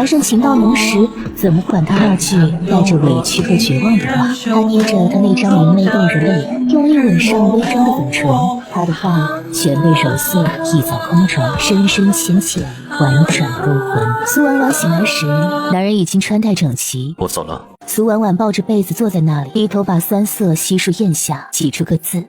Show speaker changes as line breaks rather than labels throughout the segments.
上情到浓时，怎么管他那句带着委屈和绝望的话？他捏着他那张明媚动人的脸，用力吻上微张的粉唇。他的话全被揉碎，溢在空中，深深浅浅，婉转勾魂。苏婉婉醒来时，男人已经穿戴整齐。
我走了。
苏婉婉抱着被子坐在那里，低头把酸涩悉数咽下，挤出个字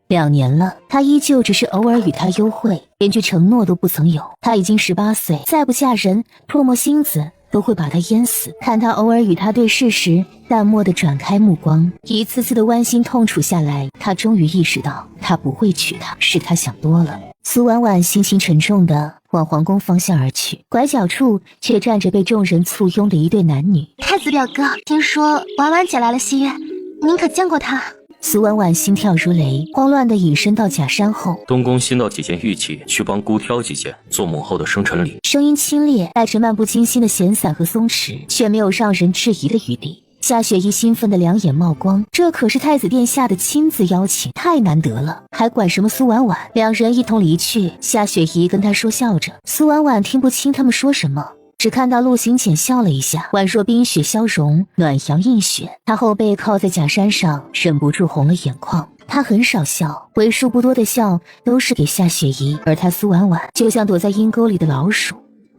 2年了，他依旧只是偶尔与他幽会，连句承诺都不曾有。他已经18岁，再不嫁人，唾沫星子都会把他淹死。看他偶尔与他对视时，淡漠地转开目光，一次次的剜心痛楚下来，他终于意识到，他不会娶她，是他想多了。苏婉婉心情沉重地往皇宫方向而去，拐角处却站着被众人簇拥的一对男女。
太子表哥，听说婉婉姐来了西院，您可见过她？
苏婉婉心跳如雷，慌乱地隐身到假山后。
东宫新到几件玉器，去帮姑挑几件，做母后的生辰礼。
声音清冽，带着漫不经心的闲散和松弛，却没有让人质疑的余地。夏雪宜兴奋的两眼冒光，这可是太子殿下的亲自邀请，太难得了，还管什么苏婉婉？两人一同离去，夏雪宜跟他说笑着，苏婉婉听不清他们说什么。只看到陆行浅笑了一下，宛若冰雪消融，暖阳映雪。他后背靠在假山上，忍不住红了眼眶。他很少笑，为数不多的笑都是给夏雪宜，而他苏婉婉就像躲在阴沟里的老鼠，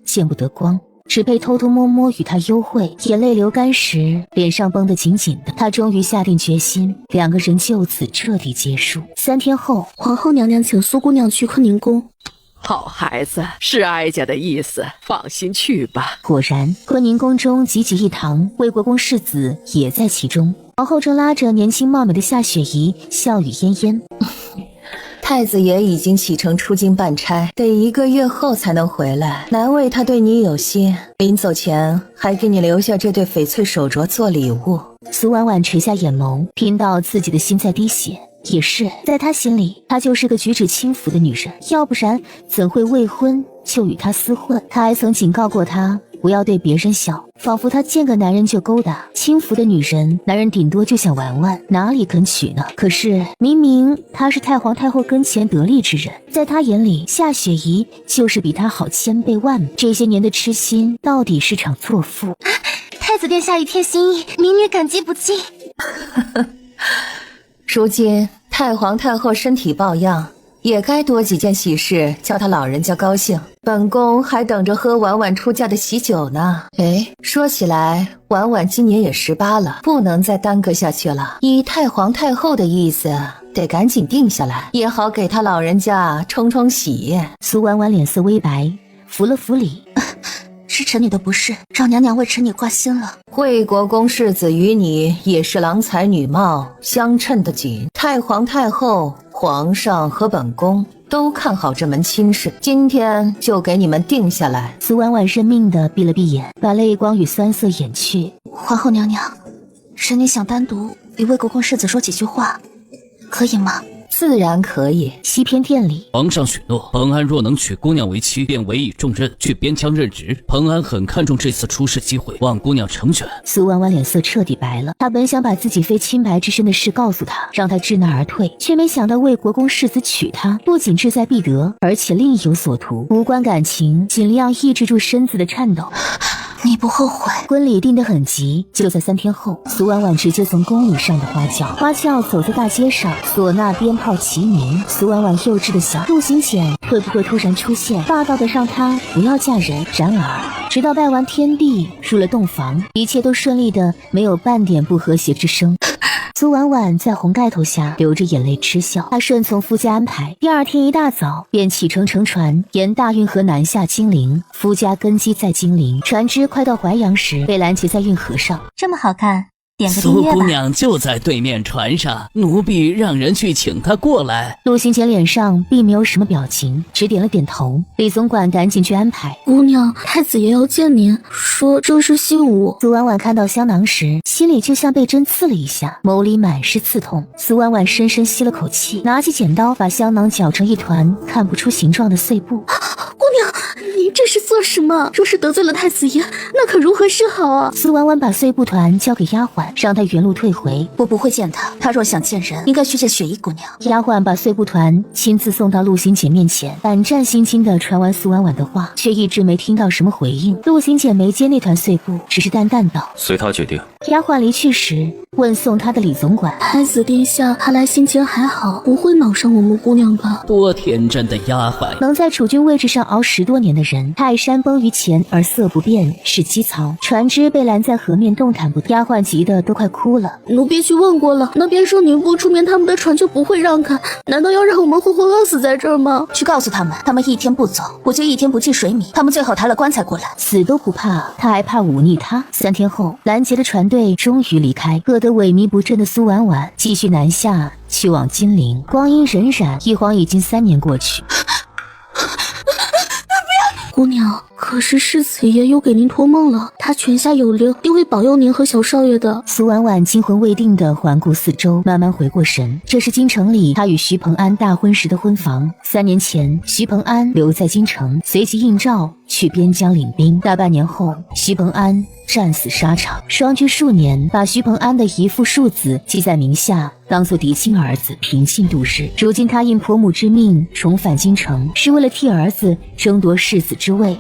见不得光，只配偷偷摸摸与他幽会。眼泪流干时，脸上绷得紧紧的。他终于下定决心，两个人就此彻底结束。3天后，
皇后娘娘请苏姑娘去坤宁宫。
好孩子，是哀家的意思，放心去吧。
果然，坤宁宫中济济一堂，魏国公世子也在其中。皇后正拉着年轻貌美的夏雪宜，笑语嫣嫣。
太子爷已经启程出京办差，得1个月后才能回来，难为他对你有心，临走前还给你留下这对翡翠手镯做礼物。
苏婉婉垂下眼眸，听到自己的心在滴血。也是，在他心里，她就是个举止轻浮的女人，要不然怎会未婚就与他厮混？他还曾警告过她不要对别人笑，仿佛她见个男人就勾搭。轻浮的女人，男人顶多就想玩玩，哪里肯娶呢？可是明明她是太皇太后跟前得力之人，在他眼里，夏雪宜就是比他好千倍万倍。这些年的痴心，到底是场错付。
太子殿下一片心意，民女感激不尽。
如今太皇太后身体抱恙，也该多几件喜事，叫他老人家高兴。本宫还等着喝婉婉出嫁的喜酒呢。说起来，婉婉今年也18了，不能再耽搁下去了。依太皇太后的意思，得赶紧定下来，也好给他老人家冲冲喜。
苏婉婉脸色微白，扶了扶礼。
是臣女的不是，让娘娘为臣女挂心了。
魏国公世子与你也是郎才女貌，相称得紧。太皇太后、皇上和本宫都看好这门亲事，今天就给你们定下来。
苏婉婉认命地闭了闭眼，把泪光与酸涩掩去。
皇后娘娘，臣女想单独与魏国公世子说几句话，可以吗？
自然可以。
西偏殿里，
皇上许诺，彭安若能娶姑娘为妻，便委以重任，去边疆任职。彭安很看重这次出世机会，望姑娘成全。
苏婉婉脸色彻底白了。她本想把自己非清白之身的事告诉他，让他知难而退，却没想到魏国公世子娶她，不仅志在必得，而且另有所图。无关感情，尽量抑制住身子的颤抖。
你不后悔？
婚礼定得很急，就在3天后，苏婉婉直接从宫里上的花轿，花轿走在大街上，唢呐鞭炮齐鸣。苏婉婉幼稚的想，陆行浅会不会突然出现，霸道的让她不要嫁人？然而，直到拜完天地，入了洞房，一切都顺利的没有半点不和谐之声。苏婉婉在红盖头下流着眼泪嗤笑，她顺从夫家安排，第2天一大早便启程乘船沿大运河南下金陵。夫家根基在金陵，船只快到淮阳时被拦截在运河上。
这么好看，点个订阅吧。
苏姑娘就在对面船上，奴婢让人去请她过来。
陆行简脸上并没有什么表情，只点了点头。李总管赶紧去安排。
姑娘，太子爷要见您，说正是信物。
苏婉婉看到香囊时，心里就像被针刺了一下，眸里满是刺痛。苏婉婉深深吸了口气，拿起剪刀把香囊绞成一团看不出形状的碎布。
姑娘，您这是做什么？若是得罪了太子爷，那可如何是好啊？
苏婉婉把碎布团交给丫鬟，鬟，让她原路退回。
我不会见她，她若想见人，应该去见雪姨姑娘。
丫鬟把碎布团亲自送到陆行简面前，胆战心惊地传完苏婉婉的话，却一直没听到什么回应。陆行简没接那团碎布，只是淡淡道：“
随他决定。”
丫鬟离去时，问送她的李总管：“
太子殿下看来心情还好，不会恼上我们姑娘吧？”
多天真的丫鬟！
能在储君位置上熬10多年的人，泰山崩于前而色不变，是基曹。船只被拦在河面，动弹不得。丫鬟急得都快哭了。
奴婢去问过了，那边说您不出面，他们的船就不会让开。难道要让我们活活饿死在这儿吗？
去告诉他们，他们一天不走，我就一天不进水米。他们最好抬了棺材过来。
死都不怕，他还怕忤逆他。3天后，拦截的船队终于离开，饿得萎靡不振的苏婉婉继续南下，去往金陵。光阴荏苒，一晃已经3年过去。
姑娘，可是世子爷又给您托梦了，他泉下有灵，定会保佑您和小少爷的。
苏婉婉惊魂未定地环顾四周，慢慢回过神。这是京城里她与徐鹏安大婚时的婚房。3年前，徐鹏安留在京城，随即应召去边疆领兵。大半年后，徐鹏安战死沙场。双居数年，把徐鹏安的遗父庶子记在名下，当作嫡亲儿子，平静度日。如今他应婆母之命重返京城，是为了替儿子争夺世子之位。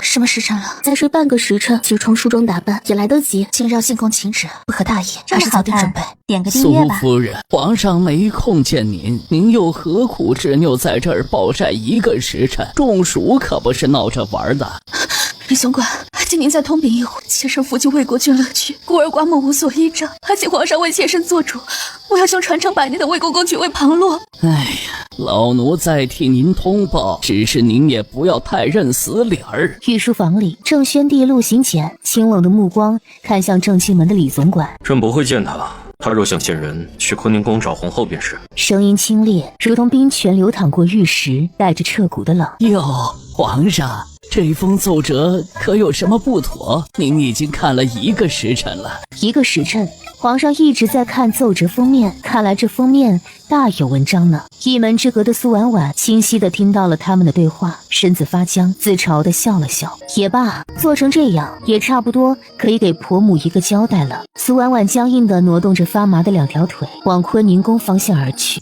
什么时辰了？
再睡半个时辰，起床梳妆打扮也来得及。
请让进宫请旨，不可大意，还是早点准备。
点个订阅吧。
苏夫人，皇上没空见您，您又何苦执拗在这儿暴晒1个时辰？中暑可不是闹着玩的。
李总管，请您再通禀一回，妾身服就为国君乐去，孤儿寡母无所依仗，还请皇上为妾身做主。我要将传承100年的魏国公爵位旁落。
哎呀，老奴再替您通报，只是您也不要太认死理儿。
御书房里，郑宣帝陆行简清冷的目光看向正气门的李总管：“
朕不会见他。他若想见人，去坤宁宫找皇后便是。”
声音清冽，如同冰泉流淌过玉石，带着彻骨的冷。
哟，皇上，这封奏折可有什么不妥？您已经看了1个时辰了。
1个时辰，皇上一直在看奏折封面，看来这封面大有文章呢。一门之隔的苏婉婉清晰地听到了他们的对话，身子发僵，自嘲地笑了笑。也罢，做成这样也差不多可以给婆母一个交代了。苏婉婉僵硬地挪动着发麻的2条腿，往坤宁宫方向而去。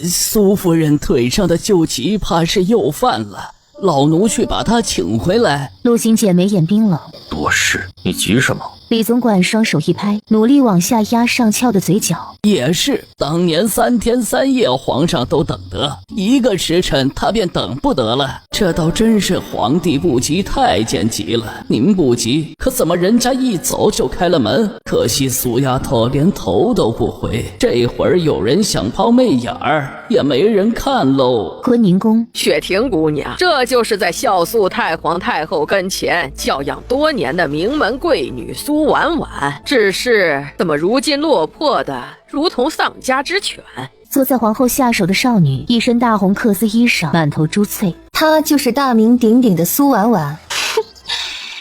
苏夫人腿上的旧疾怕是又犯了，老奴去把她请回来。
陆行简眉眼冰冷：“
多事，你急什么？”
李总管双手一拍，努力往下压上翘的嘴角。
也是，当年3天3夜皇上都等得，1个时辰他便等不得了。这倒真是皇帝不急太监急了。您不急，可怎么人家一走就开了门？可惜苏丫头连头都不回，这会儿有人想抛媚眼儿，也没人看喽。
坤宁宫，
雪婷姑娘，这就是在孝肃太皇太后跟前教养多年的名门贵女苏婉婉，只是怎么如今落魄的如同丧家之犬。
坐在皇后下手的少女，一身大红缂丝衣裳，满头珠翠。
她就是大名鼎鼎的苏婉婉。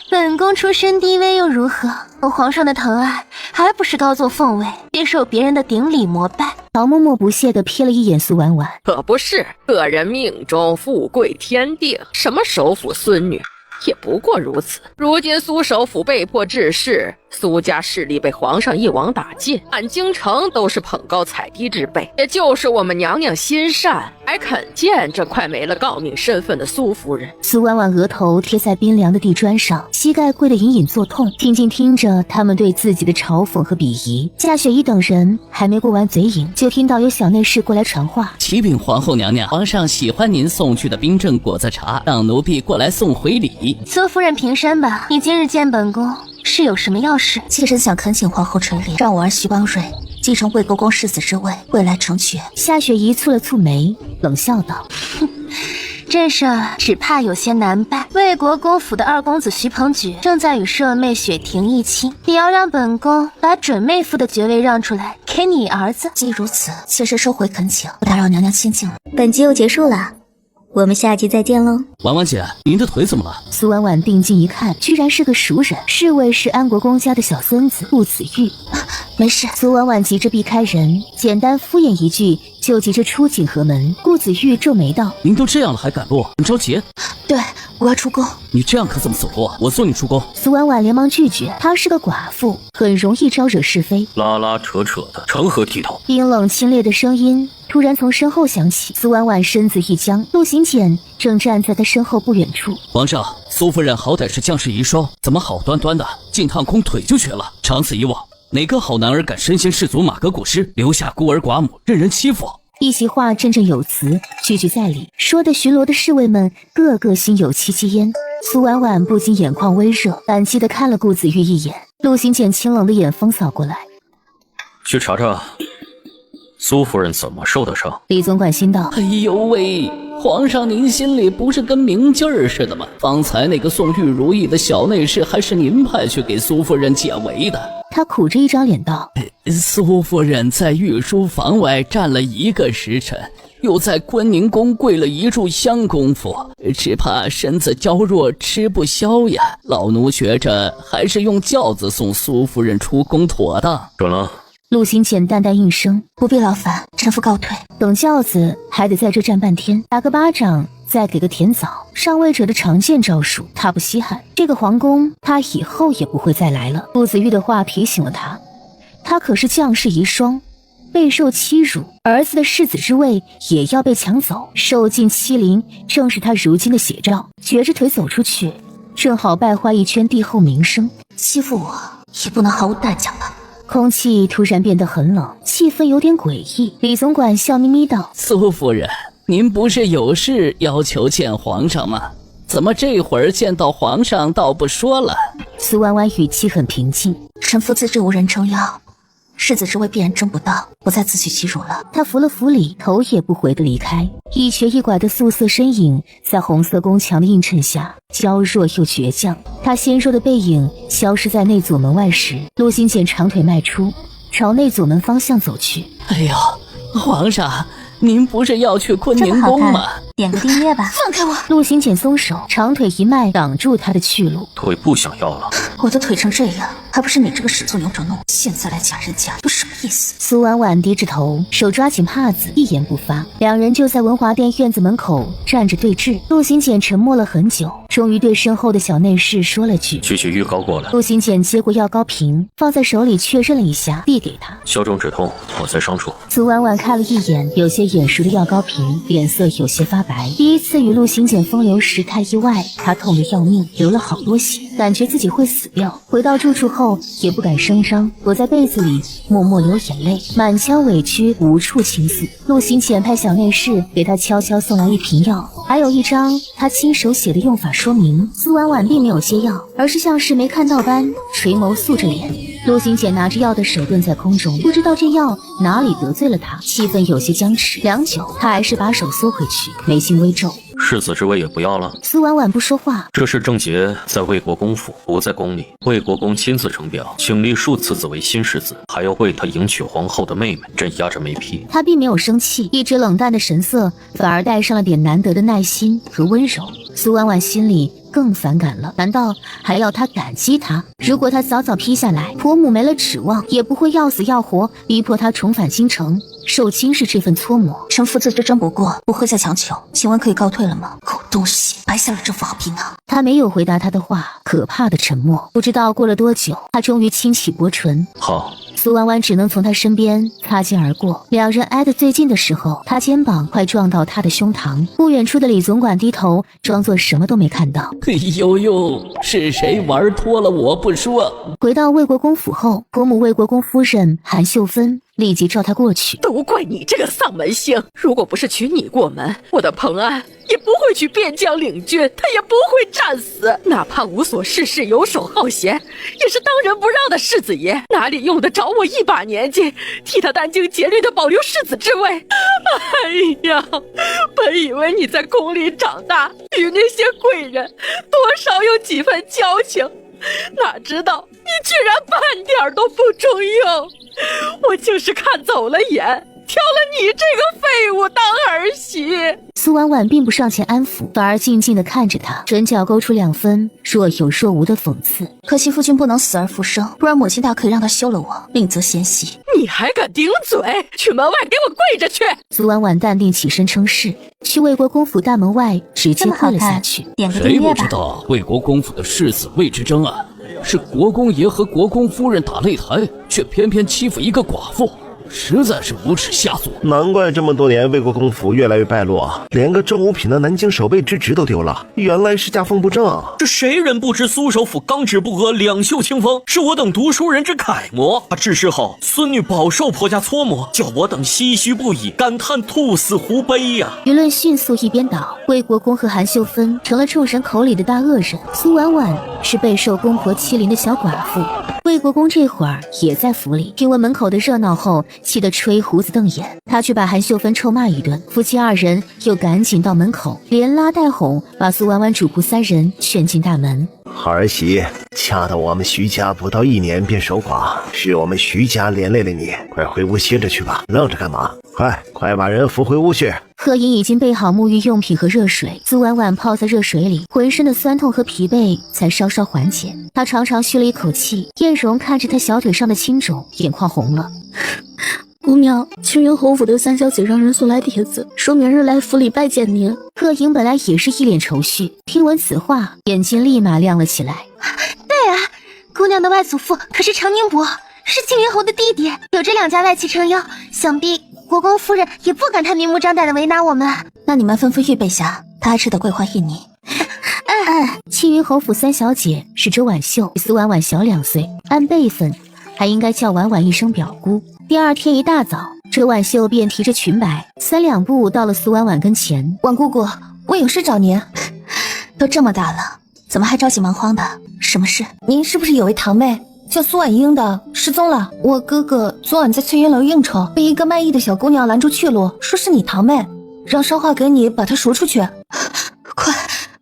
本宫出身低微又如何？有皇上的疼爱，还不是高坐凤位，接受别人的顶礼膜拜？
曹嬷嬷不屑地瞥了一眼苏婉婉，
可不是，个人命中富贵天定，什么首府孙女也不过如此。如今苏首府被迫致仕，苏家势力被皇上一网打尽，满京城都是捧高踩低之辈。也就是我们娘娘心善，还肯见这快没了诰命身份的苏夫人。
苏婉婉额头贴在冰凉的地砖上，膝盖跪得隐隐作痛，静静听着他们对自己的嘲讽和鄙夷。夏雪怡等人还没过完嘴瘾，就听到有小内侍过来传话：“
启禀皇后娘娘，皇上喜欢您送去的冰镇果子茶，让奴婢过来送回礼。”
苏夫人平身吧，你今日见本宫是有什么要事？
妾身想恳请皇后垂怜，让我儿徐光瑞继承魏国公世子之位，未来成爵。
夏雪怡蹙了蹙眉，冷笑道：“
这事儿只怕有些难办。魏国公府的2公子徐鹏举正在与舍妹雪婷议亲，你要让本宫把准妹夫的爵位让出来给你儿子。
既如此，妾身收回恳请，不打扰娘娘清静了。”
本集又结束了，我们下集再见喽。
婉婉姐，您的腿怎么了？
苏婉婉定睛一看，居然是个熟人，侍卫是安国公家的小孙子顾子玉。
没事。
苏婉婉急着避开人，简单敷衍一句，就急着出锦河门。顾子玉皱眉道：
您都这样了还赶路，很着急？
对，我要出宫。
你这样可怎么走路啊？我送你出宫。
苏婉婉连忙拒绝，她是个寡妇，很容易招惹是非。
拉拉扯扯的，成何体统？
冰冷清冽的声音突然从身后响起，苏婉婉身子一僵，陆行简正站在她身后不远处。
皇上，苏夫人好歹是将士遗孀，怎么好端端的进趟宫腿就瘸了？长此以往，哪个好男儿敢身先士卒马革裹尸，留下孤儿寡母任人欺负？
一席话振振有词，句句在理，说的巡逻的侍卫们个个心有戚戚焉。苏婉婉不禁眼眶微热，感激地看了顾子玉一眼。陆行简清冷的眼风扫过来，
去查查苏夫人怎么受的伤。
李总管心道：
哎呦喂，皇上您心里不是跟明镜儿似的吗？方才那个送玉如意的小内侍还是您派去给苏夫人解围的。
他苦着一张脸道：
苏夫人在御书房外站了1个时辰，又在坤宁宫跪了1炷香功夫，只怕身子娇弱吃不消呀。老奴觉着还是用轿子送苏夫人出宫妥当。
准了。
陆行简淡淡应声：
不必劳烦，臣服告退。
等轿子还得在这站半天，打个巴掌再给个甜枣，上位者的常见招数，他不稀罕。这个皇宫他以后也不会再来了。顾子玉的话提醒了他，他可是将士遗孀，备受欺辱，儿子的世子之位也要被抢走，受尽欺凌正是他如今的写照。瘸着腿走出去，正好败坏一圈帝后名声。
欺负我也不能毫无代价吧？
空气突然变得很冷，气氛有点诡异。李总管笑眯眯道：
苏夫人，您不是有事要求见皇上吗？怎么这会儿见到皇上倒不说了？
苏婉婉语气很平静：
臣服自知无人撑腰，世子之位必然争不到，不再自取其辱了。
他扶了扶礼，头也不回地离开。一瘸一拐的素色身影在红色宫墙的映衬下娇弱又倔强。他纤弱的背影消失在内左门外时，陆行简长腿迈出，朝内左门方向走去。
哎呦，皇上，您不是要去坤宁宫吗？
点个订阅吧。
放开我！
陆行简松手，长腿一迈，挡住他的去路。
腿不想要了。
我的腿成这样，还不是你这个始作俑者弄？现在来夹人家，有什么意思？
苏婉婉低着头，手抓紧帕子，一言不发。两人就在文华殿院子门口站着对峙。陆行简沉默了很久，终于对身后的小内侍说了句：
去玉膏过来。
陆行简接过药膏瓶，放在手里确认了一下，递给他。
消肿止痛，我在伤处。
苏婉婉看了一眼有些眼熟的药膏瓶，脸色有些发白。第一次与陆行简风流时太意外，她痛得要命，流了好多血，感觉自己会死掉。回到住处后也不敢声张，躲在被子里默默流眼泪，满腔委屈无处倾诉。陆行简派小内侍给她悄悄送来一瓶药，还有一张他亲手写的用法说明。苏婉婉并没有接药，而是像是没看到般垂眸素着脸。陆行简拿着药的手顿在空中，不知道这药哪里得罪了他，气氛有些僵持。良久，他还是把手缩回去，眉心微皱。
世子之位也不要了。
苏婉婉不说话。
这是郑杰在魏国公府，不在宫里。魏国公亲自呈表，请立庶次子为新世子，还要为他迎娶皇后的妹妹。朕压着没批。
他并没有生气，一直冷淡的神色反而带上了点难得的耐心和温柔。苏婉婉心里更反感了，难道还要他感激他？如果他早早批下来，婆母没了指望，也不会要死要活逼迫他重返京城，受亲事这份搓磨。
臣服自知真不过，不会再强求，请问可以告退了吗？狗东西，白下了这副好皮囊。
他没有回答他的话，可怕的沉默。不知道过了多久，他终于轻启薄唇。
好。
苏婉婉只能从他身边擦肩而过，两人挨得最近的时候，他肩膀快撞到他的胸膛。不远处的李总管低头，装作什么都没看到。
哎呦呦，是谁玩脱了我不说？
回到魏国公府后，国母魏国公夫人韩秀芬立即召他过去。
都怪你这个丧门星！如果不是娶你过门，我的彭安也不会去边疆领军，他也不会战死。哪怕无所事事、游手好闲，也是当仁不让的世子爷，哪里用得着我一把年纪替他殚精竭虑的保留世子之位？哎呀，本以为你在宫里长大，与那些贵人多少有几分交情，哪知道你居然半点都不中用。我就是看走了眼，挑了你这个废物当儿媳。
苏婉婉并不上前安抚，反而静静地看着他，唇角勾出2分若有若无的讽刺。
可惜夫君不能死而复生，不然母亲大可以让他休了我，另择贤妻。
你还敢顶嘴？去门外给我跪着去！
苏婉婉淡定起身称是，去魏国公府大门外直接跪了下去。
点个
谁不知
订阅吧。
道魏国公府的世子位之争案，是国公爷和国公夫人打擂台，却偏偏欺负一个寡妇，实在是无耻下作。
难怪这么多年魏国公府越来越败落，连个正五品的南京守备之职都丢了，原来是家风不正。
这谁人不知苏首府刚直不阿，两袖清风，是我等读书人之楷模。他治世后，孙女饱受婆家搓磨，叫我等唏嘘不已，感叹兔死狐悲呀。
舆论迅速一边倒，魏国公和韩秀芬成了众人口里的大恶人，苏婉婉是备受公婆欺凌的小寡妇。魏国公这会儿也在府里，听闻门口的热闹后，气得吹胡子瞪眼。他去把韩秀芬臭骂一顿，夫妻2人又赶紧到门口，连拉带哄，把苏婉婉主仆3人劝进大门。
好儿媳，嫁到我们徐家不到1年便守寡，是我们徐家连累了你，快回屋歇着去吧，愣着干嘛？快把人扶回屋去。
贺莹已经备好沐浴用品和热水，苏婉婉泡在热水里，浑身的酸痛和疲惫才稍稍缓解。她长长吁了一口气，艳荣看着她小腿上的青肿，眼眶红了。
姑娘，青云侯府的3小姐让人送来帖子，说明日来府里拜见您。
贺莹本来也是一脸愁绪，听闻此话，眼睛立马亮了起来。
对啊，姑娘的外祖父可是程宁伯，是青云侯的弟弟，有这2家外戚撑腰，想必国公夫人也不敢太明目张胆的为难我们。
那你们吩咐玉备下，他还值得桂花印泥。
青云侯府3小姐是周婉秀，比苏婉婉小2岁，按辈分还应该叫婉婉一声表姑。第2天一大早，周婉秀便提着裙摆3两步到了苏婉婉跟前。
婉姑姑，我有事找您。都这么大了，怎么还着急忙慌的？什么事？您是不是有位堂妹叫苏婉英的失踪了？我哥哥昨晚在翠云楼应酬，被一个卖艺的小姑娘拦住去路，说是你堂妹，让捎话给你把她赎出去。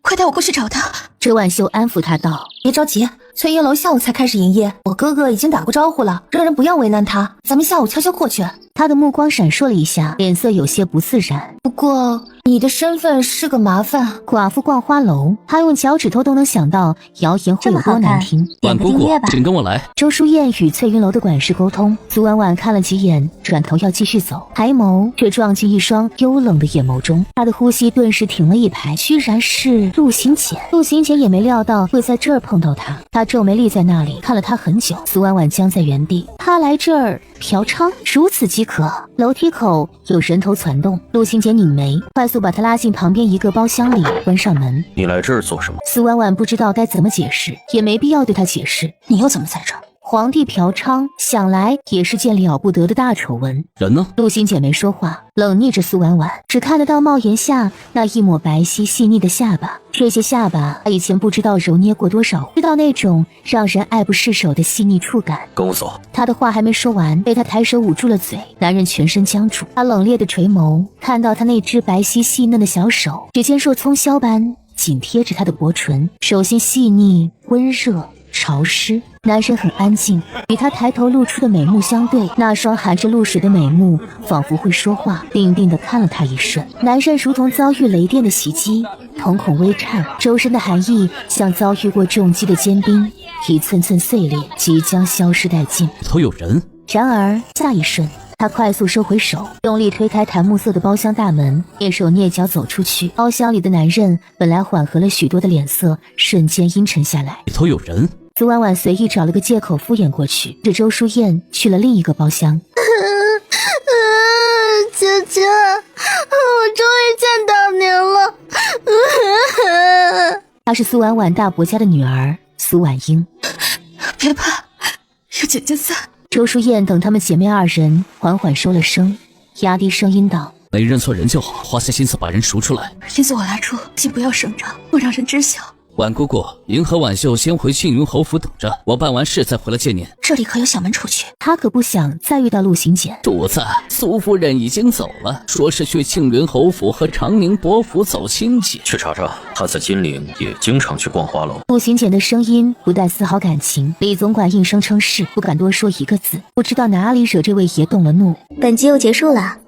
快带我过去找她。
周婉秀安抚她道：
别着急，翠云楼下午才开始营业，我哥哥已经打过招呼了，让人不要为难他，咱们下午悄悄过去。
他的目光闪烁了一下，脸色有些不自然。
不过你的身份是个麻烦。
寡妇逛花楼，他用脚趾头都能想到谣言会有多难听。
婉姑姑，请跟我来。
周淑燕与翠云楼的管事沟通，苏婉婉看了几眼，转头要继续走，抬眸却撞进一双幽冷的眼眸中，她的呼吸顿时停了一拍，居然是陆行简。陆行简也没料到会在这儿碰到他，他皱眉立在那里看了他很久。苏婉婉僵在原地，他来这儿嫖娼，如此即可。楼梯口有人头攒动，陆行简拧眉，快速把他拉进旁边一个包厢里，关上门。
你来这儿做什么？
苏婉婉不知道该怎么解释，也没必要对他解释。
你又怎么在这儿？
皇帝嫖娼，想来也是件了不得的大丑闻。
人呢？
陆行简没说话，冷睨着苏婉婉，只看得到帽檐下那一抹白皙细腻的下巴。这些下巴，他以前不知道揉捏过多少，知道那种让人爱不释手的细腻触感。
跟我走。
他的话还没说完，被他抬手捂住了嘴。男人全身僵住，他冷冽的垂眸，看到他那只白皙细嫩的小手，指尖若葱削般紧贴着他的薄唇，手心细腻温热潮湿。男人很安静，与他抬头露出的美目相对，那双含着露水的美目仿佛会说话，定定地看了他一瞬。男人如同遭遇雷电的袭击，瞳孔微颤，周身的寒意像遭遇过重击的坚冰，一寸寸碎裂，即将消失殆尽。
里头有人。
然而下一瞬，他快速收回手，用力推开檀木色的包厢大门，蹑手蹑脚走出去。包厢里的男人本来缓和了许多的脸色瞬间阴沉下来。
里头有人。
苏婉婉随意找了个借口敷衍过去，着周淑燕去了另一个包厢。
姐姐，我终于见到您了。
她是苏婉婉大伯家的女儿苏婉英。
别怕，有姐姐在。
周淑燕等她们姐妹2人缓缓收了声，压低声音道：
没认错人就好，花些心思把人赎出来。
因此我来出，请不要声张，莫让人知晓。
婉姑姑，您和婉秀先回庆云侯府等着，我办完事再回来见您。
这里可有小门出去？
他可不想再遇到陆行简。
主子，苏夫人已经走了，说是去庆云侯府和长宁伯府走亲戚。
去查查，他在金陵也经常去逛花楼。
陆行简的声音不带丝毫感情，李总管应声称是，不敢多说一个字，不知道哪里惹这位爷动了怒。
本集又结束了，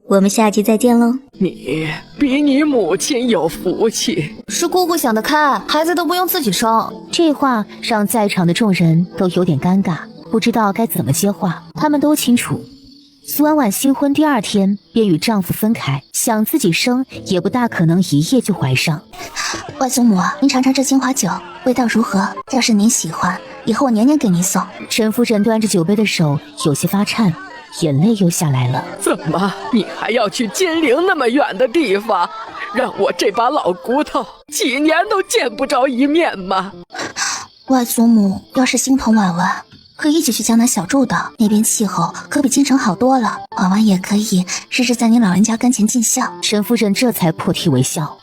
我们下集再见喽。
你比你母亲有福气。
是姑姑想得开，孩子都不用自己生。
这话让在场的众人都有点尴尬，不知道该怎么接话。他们都清楚，苏婉婉新婚第2天便与丈夫分开，想自己生也不大可能一夜就怀上。
外祖母，您尝尝这金华酒，味道如何？要是您喜欢，以后我年年给您送。
陈夫人端着酒杯的手有些发颤，眼泪又下来了。
怎么，你还要去金陵那么远的地方，让我这把老骨头几年都见不着一面吗？
外祖母要是心疼婉婉，可以一起去江南小筑岛，那边气候可比京城好多了。婉婉也可以日日在您老人家跟前尽孝。
陈夫人这才破涕为笑。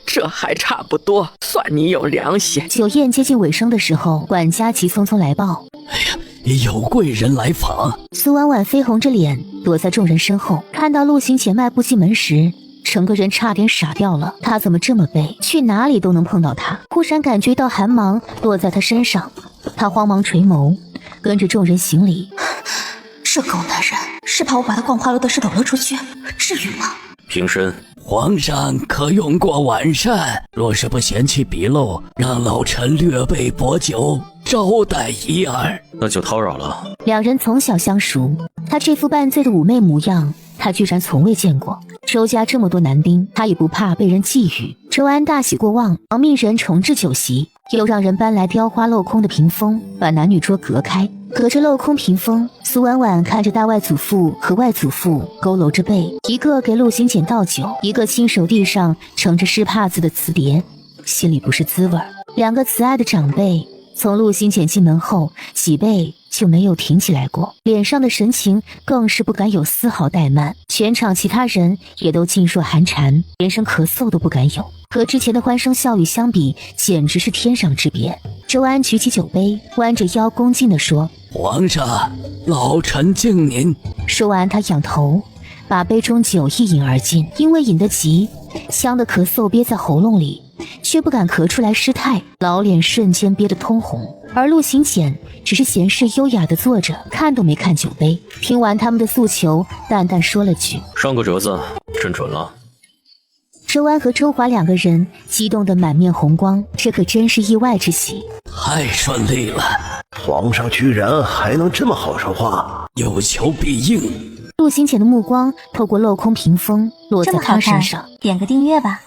这还差不多，算你有良心。
酒宴接近尾声的时候，管家急匆匆来报：
有贵人来访。
苏婉婉绯红着脸躲在众人身后，看到陆行简迈步进门时，整个人差点傻掉了。他怎么这么背，去哪里都能碰到他？忽然感觉一道寒芒落在他身上，他慌忙垂眸，跟着众人行礼。
这狗男人是怕我把他逛花楼的事抖了出去，至于吗？
平身。
皇上可用过晚膳，若是不嫌弃笔漏，让老臣略备薄酒招待一二。
那就叨扰了。
两人从小相熟，他这副半醉的妩媚模样，他居然从未见过。周家这么多男丁，他也不怕被人觊觎。周安大喜过望，忙命人重置酒席，又让人搬来雕花镂空的屏风，把男女桌隔开。隔着镂空屏风，苏婉婉看着大外祖父和外祖父佝偻着背，一个给陆行简倒酒，一个亲手递上盛着湿帕子的瓷碟，心里不是滋味。两个慈爱的长辈从陆行简进门后，脊背就没有挺起来过，脸上的神情更是不敢有丝毫怠慢。全场其他人也都噤若寒蝉，连声咳嗽都不敢有，和之前的欢声笑语相比，简直是天壤之别。周安举起酒杯，弯着腰恭敬地说：
皇上，老臣敬您。
说完他仰头把杯中酒一饮而尽，因为饮得急，呛得咳嗽憋在喉咙里，却不敢咳出来失态，老脸瞬间憋得通红。而陆行简只是闲适优雅地坐着，看都没看酒杯。听完他们的诉求，淡淡说了句：
上个折子，朕准了。
周安和周华两个人激动得满面红光，这可真是意外之喜。
太顺利了，
皇上居然还能这么好说话，
有求必应。
陆行简的目光透过镂空屏风落在他身上，
点个订阅吧。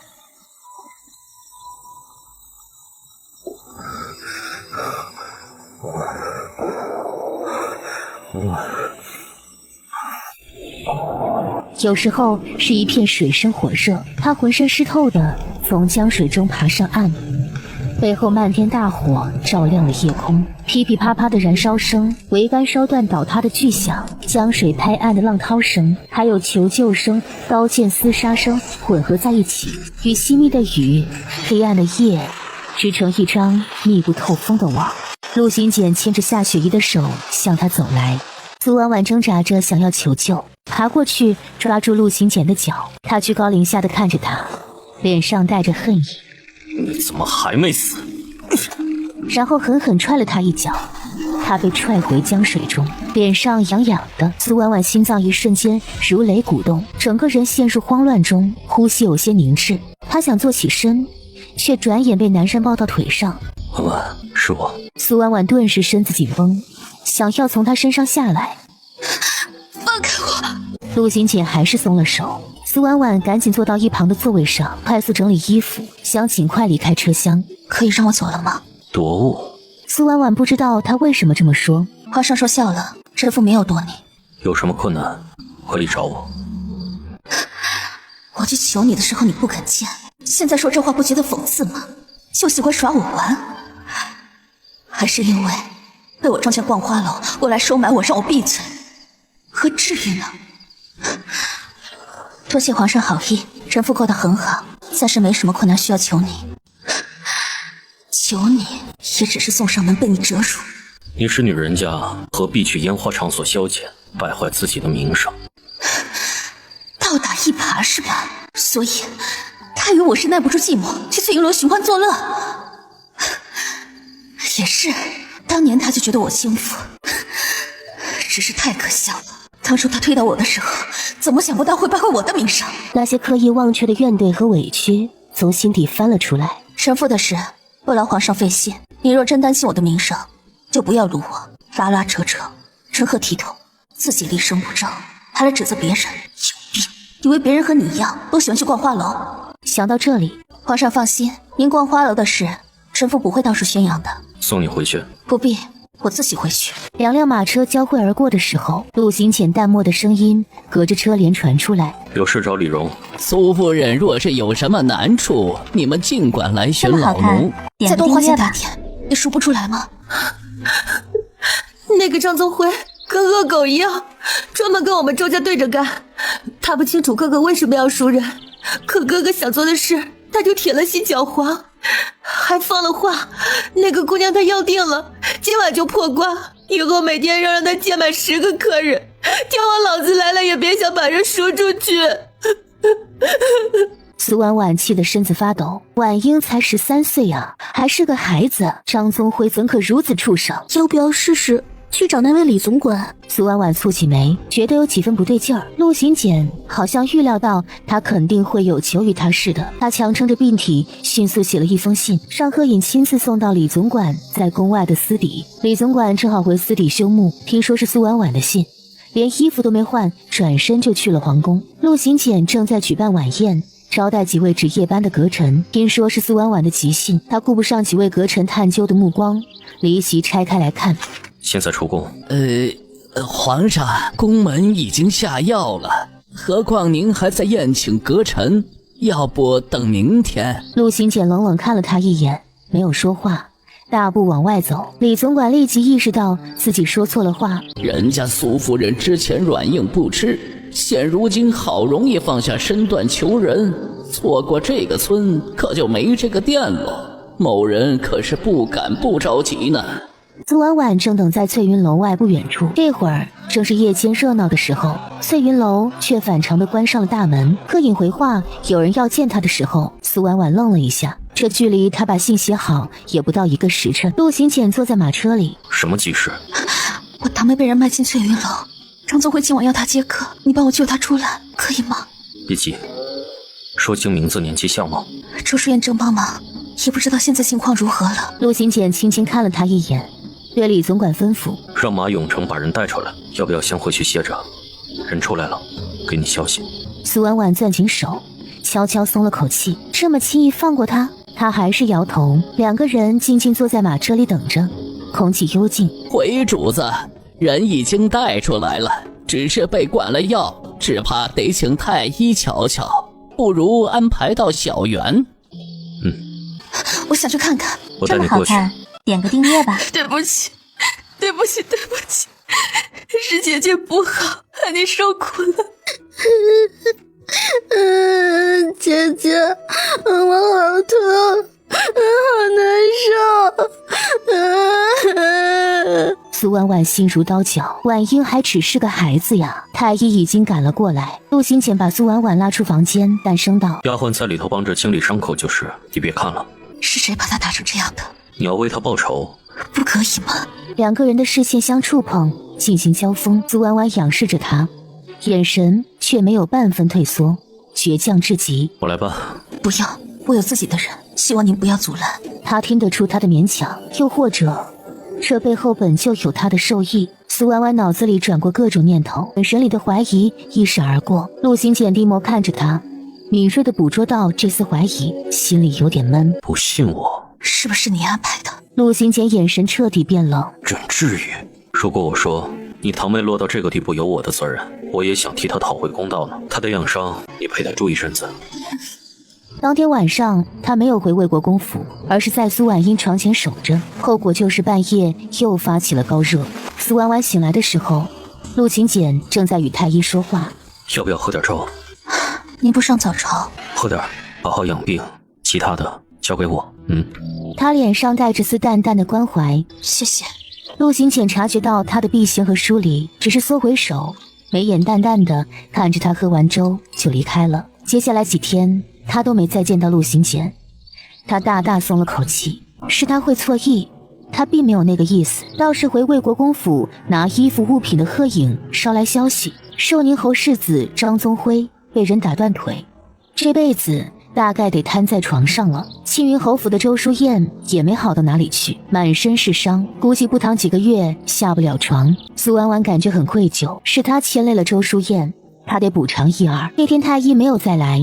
有时候是一片水深火热，他浑身湿透的从江水中爬上岸，背后漫天大火照亮了夜空，噼噼啪啪的燃烧声，桅杆烧断倒塌的巨响，江水拍岸的浪涛声，还有求救声、刀剑厮杀声混合在一起，与稀密的雨、黑暗的夜织成一张密不透风的网。陆行简牵着夏雪宜的手向他走来，苏婉婉挣扎着想要求救，爬过去抓住陆行简的脚，他居高临下的看着他，脸上带着恨意。
你怎么还没死？
然后狠狠踹了他一脚，他被踹回江水中，脸上痒痒的。苏婉婉心脏一瞬间如雷鼓动，整个人陷入慌乱中，呼吸有些凝滞。她想坐起身，却转眼被男人抱到腿上。
婉婉，是我。
苏婉婉顿时身子紧绷，想要从他身上下来。
放开我！
陆行简还是松了手。苏婉婉赶紧坐到一旁的座位上，快速整理衣服，想尽快离开车厢。
可以让我走了吗？
夺物。
苏婉婉不知道他为什么这么说。
皇上说笑了，臣妇没有夺你。
有什么困难可以找我。
我去求你的时候你不肯见，现在说这话不觉得讽刺吗？就喜欢耍我玩？还是因为被我撞见逛花楼，我来收买我，让我闭嘴？何至于呢？多谢皇上好意，臣妇过得很好，暂时没什么困难需要求你。求你也只是送上门被你折辱。
你是女人家，何必去烟花场所消遣，败坏自己的名声？
倒打一耙是吧？所以他以为我是耐不住寂寞，去翠云楼寻欢作乐。也是，当年他就觉得我轻浮，只是太可笑了。当初他推倒我的时候，怎么想不到会败坏我的名声？
那些刻意忘却的怨怼和委屈从心底翻了出来。
臣妇的事不劳皇上费心，你若真担心我的名声，就不要辱我，拉拉扯扯，成何体统？自己立身不正，还来指责别人，有病！以为别人和你一样都喜欢去逛花楼？
想到这里，
皇上放心，您逛花楼的事，臣妇不会到处宣扬的。
送你回去。
不必，我自己回去。
两辆马车交汇而过的时候，陆行浅淡漠的声音隔着车帘传出来：“
有事找李荣。
苏夫人若是有什么难处，你们尽管来寻老奴。
再多花钱打点，也数不出来吗？”那个张宗辉跟恶狗一样，专门跟我们周家对着干。他不清楚哥哥为什么要赎人，可哥哥想做的事，他就铁了心搅黄，还放了话，那个姑娘他要定了，今晚就破瓜，以后每天让他接满10个客人，叫我老子来了也别想把人赎出去。
苏婉婉气得身子发抖，婉英才13岁啊，还是个孩子，张宗辉怎可如此畜生？
要不要试试去找那位李总管？
苏婉婉蹙起眉，觉得有几分不对劲儿。陆行简好像预料到他肯定会有求于他似的，他强撑着病体，迅速写了一封信，让贺隐亲自送到李总管在宫外的私邸。李总管正好回私邸休沐，听说是苏婉婉的信，连衣服都没换，转身就去了皇宫。陆行简正在举办晚宴，招待几位值夜班的阁臣，听说是苏婉婉的急信，他顾不上几位阁臣探究的目光，离席拆开来看。
现在出宫。
皇上，宫门已经下药了，何况您还在宴请阁臣，要不等明天？
陆行简冷冷看了他一眼，没有说话，大步往外走。李总管立即意识到自己说错了话，
人家苏夫人之前软硬不吃，现如今好容易放下身段求人，错过这个村可就没这个店了。某人可是不敢不着急呢。
苏婉婉正等在翠云楼外不远处，这会儿正是夜间热闹的时候，翠云楼却反常地关上了大门。柯隐回话有人要见他的时候，苏婉婉愣了一下，这距离他把信写好也不到1个时辰。陆行简坐在马车里，
什么急事？
我堂妹被人卖进翠云楼，张宗辉今晚要她接客，你帮我救她出来，可以吗？
别急，说清名字、年纪、相貌。
周淑燕正帮忙，也不知道现在情况如何了。
陆行简轻轻看了他一眼，对李总管吩咐，
让马永成把人带出来。要不要先回去歇着？人出来了，给你消息。
苏婉婉攥紧手，悄悄松了口气，这么轻易放过他？他还是摇头。两个人静静坐在马车里等着，空气幽静。
回主子，人已经带出来了，只是被灌了药，只怕得请太医瞧瞧，不如安排到小园。
我想去看看。
我带你过去。
点个订阅吧。
对不起，对不起，对不起，是姐姐不好，害你受苦了。
姐姐，我好痛，好难受。
苏婉婉心如刀绞，婉英还只是个孩子呀。太医已经赶了过来，陆行简把苏婉婉拉出房间，淡声道：“
丫鬟在里头帮着清理伤口就是，你别看了。”
是谁把她打成这样的？
你要为她报仇？
不可以吗？
两个人的视线相触碰，进行交锋。苏婉婉仰视着他，眼神却没有半分退缩，倔强至极。
我来吧。
不要，我有自己的人，希望您不要阻拦。
他听得出他的勉强，又或者这背后本就有他的受益。苏婉婉脑子里转过各种念头，眼神里的怀疑一闪而过。陆行简低眸看着他，敏锐地捕捉到这丝怀疑，心里有点闷。
不信我？
是不是你安排的？
陆行简眼神彻底变冷。
真至于？如果我说你堂妹落到这个地步有我的责任，我也想替她讨回公道呢。她的养伤你陪她住一阵子。
当天晚上，他没有回魏国公府，而是在苏婉英床前守着。后果就是半夜又发起了高热。苏婉婉醒来的时候，陆行简正在与太医说话。
要不要喝点粥？
您不上早朝？
喝点，好好养病，其他的交给我。
他脸上带着丝淡淡的关怀。
谢谢。
陆行简察觉到他的避嫌和疏离，只是缩回手，眉眼淡淡的看着他喝完粥就离开了。接下来几天他都没再见到陆行简，他大大松了口气。是他会错意，他并没有那个意思，倒是回魏国公府拿衣服物品的贺颖捎来消息，寿宁侯世子张宗辉被人打断腿，这辈子大概得瘫在床上了。庆云侯府的周淑燕也没好到哪里去，满身是伤，估计不躺几个月下不了床。苏婉婉感觉很愧疚，是她牵累了周淑燕，她得补偿一二。那天太医没有再来，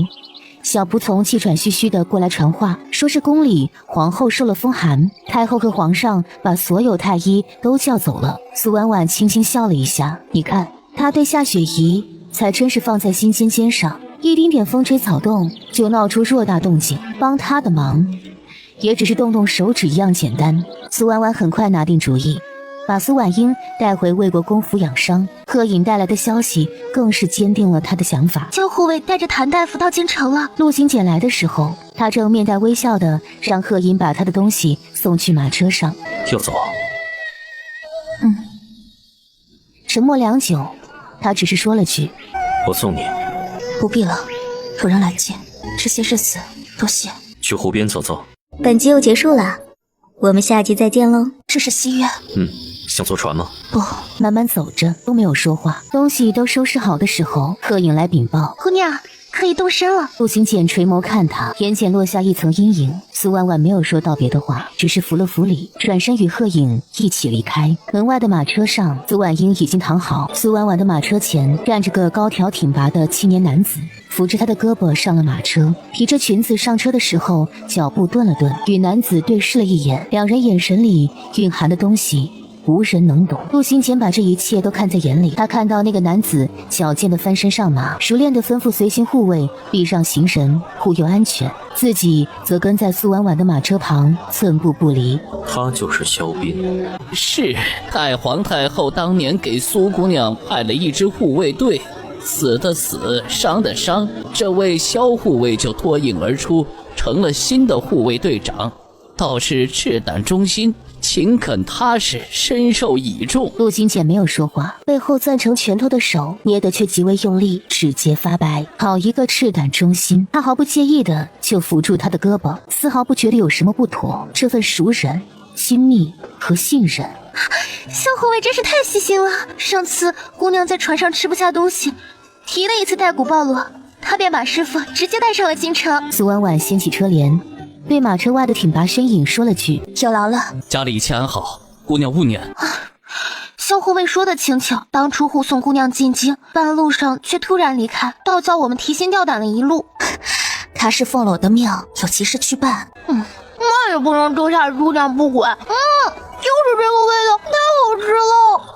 小仆从气喘吁吁的过来传话，说是宫里皇后受了风寒，太后和皇上把所有太医都叫走了。苏婉婉轻轻笑了一下，你看她对夏雪宜才真是放在心尖尖上，一丁点风吹草动就闹出偌大动静，帮她的忙也只是动动手指一样简单。苏婉婉很快拿定主意，把苏婉英带回魏国公府养伤。贺颖带来的消息更是坚定了他的想法。
江护卫带着谭大夫到京城了。
陆行简来的时候，他正面带微笑的让贺颖把他的东西送去马车上。
要走？
沉默良久，他只是说了句：
我送你。
不必了，有人来接，这些日子多谢。
去湖边走走。
本集又结束了，我们下集再见喽。
这是西约。
想坐船吗？
不，慢慢走着，都没有说话。东西都收拾好的时候，贺颖来禀报：
姑娘可以动身了。
陆行简垂眸看他，眼睑落下一层阴影。苏婉婉没有说道别的话，只是扶了扶礼，转身与贺颖一起离开。门外的马车上，苏婉英已经躺好，苏婉婉的马车前站着个高挑挺拔的青年男子，扶着她的胳膊上了马车。提着裙子上车的时候，脚步顿了顿，与男子对视了一眼，两人眼神里蕴含的东西无人能懂。陆行简把这一切都看在眼里，他看到那个男子矫健的翻身上马，熟练地吩咐随行护卫避让行人，护佑安全，自己则跟在苏婉婉的马车旁，寸步不离。
他就是萧斌。
是，太皇太后当年给苏姑娘派了一支护卫队，死的死，伤的伤，这位萧护卫就脱颖而出，成了新的护卫队长。倒是赤胆忠心，勤恳踏实，深受倚重。
陆行简没有说话，背后攥成拳头的手捏得却极为用力，指节发白。好一个赤胆忠心！他毫不介意的就扶住他的胳膊，丝毫不觉得有什么不妥。这份熟人、亲密和信任，
萧护卫真是太细心了。上次姑娘在船上吃不下东西，提了一次带骨暴露，他便把师傅直接带上了京城。
苏婉婉掀起车帘，对马车外的挺拔身影说了句：
有劳了。
家里一切安好，姑娘勿念。
萧护卫说的轻巧，当初护送姑娘进京，半路上却突然离开，倒叫我们提心吊胆了一路。
他是奉了我的命，有急事去办。
那也不能丢下姑娘不管。就是这个味道，太好吃了。